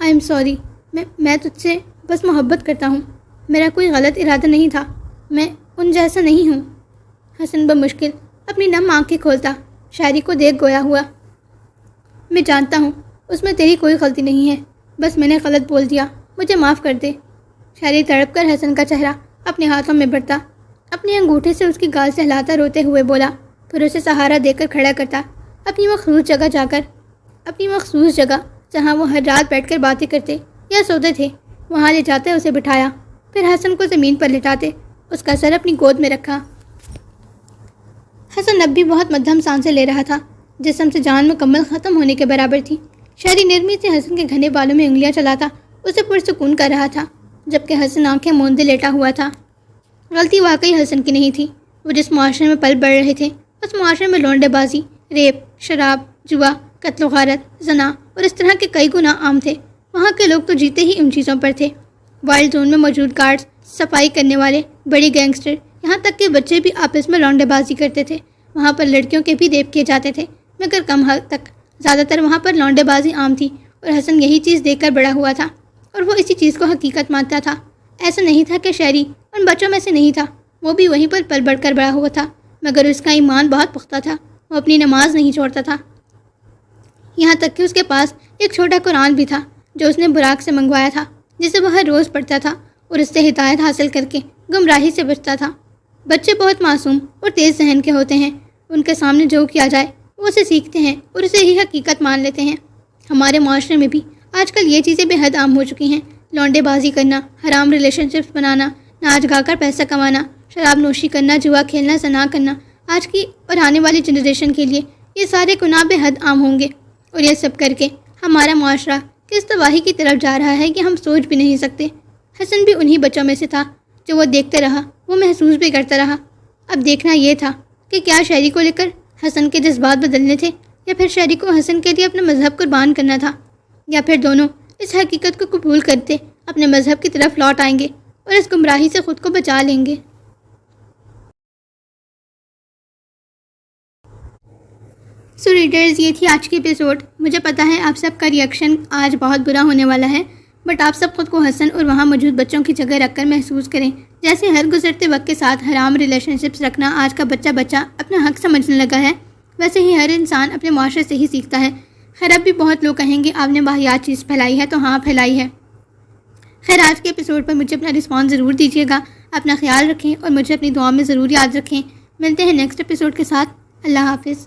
آئی ایم سوری، میں تجھ سے بس محبت کرتا ہوں، میرا کوئی غلط ارادہ نہیں تھا، میں ان جیسا نہیں ہوں۔ حسن بمشکل اپنی نم آنکھیں کھولتا شاعری کو دیکھ گویا ہوا۔ میں جانتا ہوں اس میں تیری کوئی غلطی نہیں ہے، بس میں نے غلط بول دیا، مجھے معاف کر دے۔ شاعری تڑپ کر حسن کا چہرہ اپنے ہاتھوں میں بھرتا اپنے انگوٹھے سے اس کی گال سے ہلاتا روتے ہوئے بولا، پھر اسے سہارا دے کر کھڑا کرتا اپنی مخصوص جگہ جہاں وہ ہر رات بیٹھ کر باتیں کرتے یا سوتے تھے وہاں لے جاتے اسے بٹھایا، پھر حسن کو زمین پر لٹاتے اس کا سر اپنی گود میں رکھا۔ حسن اب بھی بہت مدھم سانسیں لے رہا تھا، جسم سے جان مکمل ختم ہونے کے برابر تھی۔ شہری نرمی سے حسن کے گھنے بالوں میں انگلیاں چلاتا اسے پرسکون کر رہا تھا، جبکہ حسن آنکھیں موندے لیٹا ہوا تھا۔ غلطی واقعی حسن کی نہیں تھی، وہ جس معاشرے میں پل بڑھ رہے تھے اس معاشرے میں لونڈے بازی، ریپ، شراب، جوا، قتل و غارت، زنا اور اس طرح کے کئی گناہ عام تھے۔ وہاں کے لوگ تو جیتے ہی ان چیزوں پر تھے۔ وائلڈ زون میں موجود گارڈز، صفائی کرنے والے، بڑے گینگسٹر، یہاں تک کہ بچے بھی آپس میں لونڈے بازی کرتے تھے۔ وہاں پر لڑکیوں کے بھی ریپ کیے جاتے تھے، مگر کم حد تک، زیادہ تر وہاں پر لونڈے بازی عام تھی، اور حسن یہی چیز دیکھ کر بڑا ہوا تھا اور وہ اسی چیز کو حقیقت مانتا تھا۔ ایسا نہیں تھا کہ شہری ان بچوں میں سے نہیں تھا، وہ بھی وہیں پر پل بڑھ کر بڑا ہوا تھا، مگر اس کا ایمان بہت پختہ تھا، وہ اپنی نماز نہیں چھوڑتا تھا۔ یہاں تک کہ اس کے پاس ایک چھوٹا قرآن بھی تھا جو اس نے براق سے منگوایا تھا، جسے وہ ہر روز پڑھتا تھا اور اس سے ہدایت حاصل کر کے گمراہی سے بچتا تھا۔ بچے بہت معصوم اور تیز ذہن کے ہوتے ہیں، ان کے سامنے جو کیا جائے وہ اسے سیکھتے ہیں اور اسے ہی حقیقت مان لیتے ہیں۔ ہمارے معاشرے میں بھی آج کل یہ چیزیں بے حد عام ہو چکی ہیں، لونڈے بازی کرنا، حرام ریلیشن شپس بنانا، ناچ گا کر پیسہ کمانا، شراب نوشی کرنا، جوا کھیلنا، زنا کرنا۔ آج کی اور آنے والی جنریشن کے لیے یہ سارے گناہ بے حد عام ہوں گے، اور یہ سب کر کے ہمارا معاشرہ کس تباہی کی طرف جا رہا ہے کہ ہم سوچ بھی نہیں سکتے۔ حسن بھی انہی بچوں میں سے تھا جو وہ دیکھتے رہا، وہ محسوس بھی کرتا رہا۔ اب دیکھنا یہ تھا کہ کیا شہری کو لے کر حسن کے جذبات بدلنے تھے، یا پھر شہری کو حسن کے لیے اپنا مذہب قربان کرنا تھا، یا پھر دونوں اس حقیقت کو قبول کرتے اپنے مذہب کی طرف لوٹ آئیں گے اور اس گمراہی سے خود کو بچا لیں گے۔ سو ریڈرز، یہ تھی آج کی ایپیسوڈ۔ مجھے پتا ہے آپ سب کا ریئیکشن آج بہت برا ہونے والا ہے، بٹ آپ سب خود کو حسن اور وہاں موجود بچوں کی جگہ رکھ کر محسوس کریں۔ جیسے ہر گزرتے وقت کے ساتھ حرام ریلیشن شپس رکھنا آج کا بچہ اپنا حق سمجھنے لگا ہے، ویسے ہی ہر انسان اپنے معاشرے سے ہی سیکھتا ہے۔ خیر، اب بھی بہت لوگ کہیں گے آپ نے واہیات چیز پھیلائی ہے، تو ہاں پھیلائی ہے۔ خیر، آج کے ایپیسوڈ پر مجھے اپنا رسپانس ضرور دیجیے گا، اپنا خیال رکھیں اور مجھے اپنی دعا میں ضرور یاد رکھیں۔ ملتے ہیں نیکسٹ ایپیسوڈ کے ساتھ۔ اللہ حافظ۔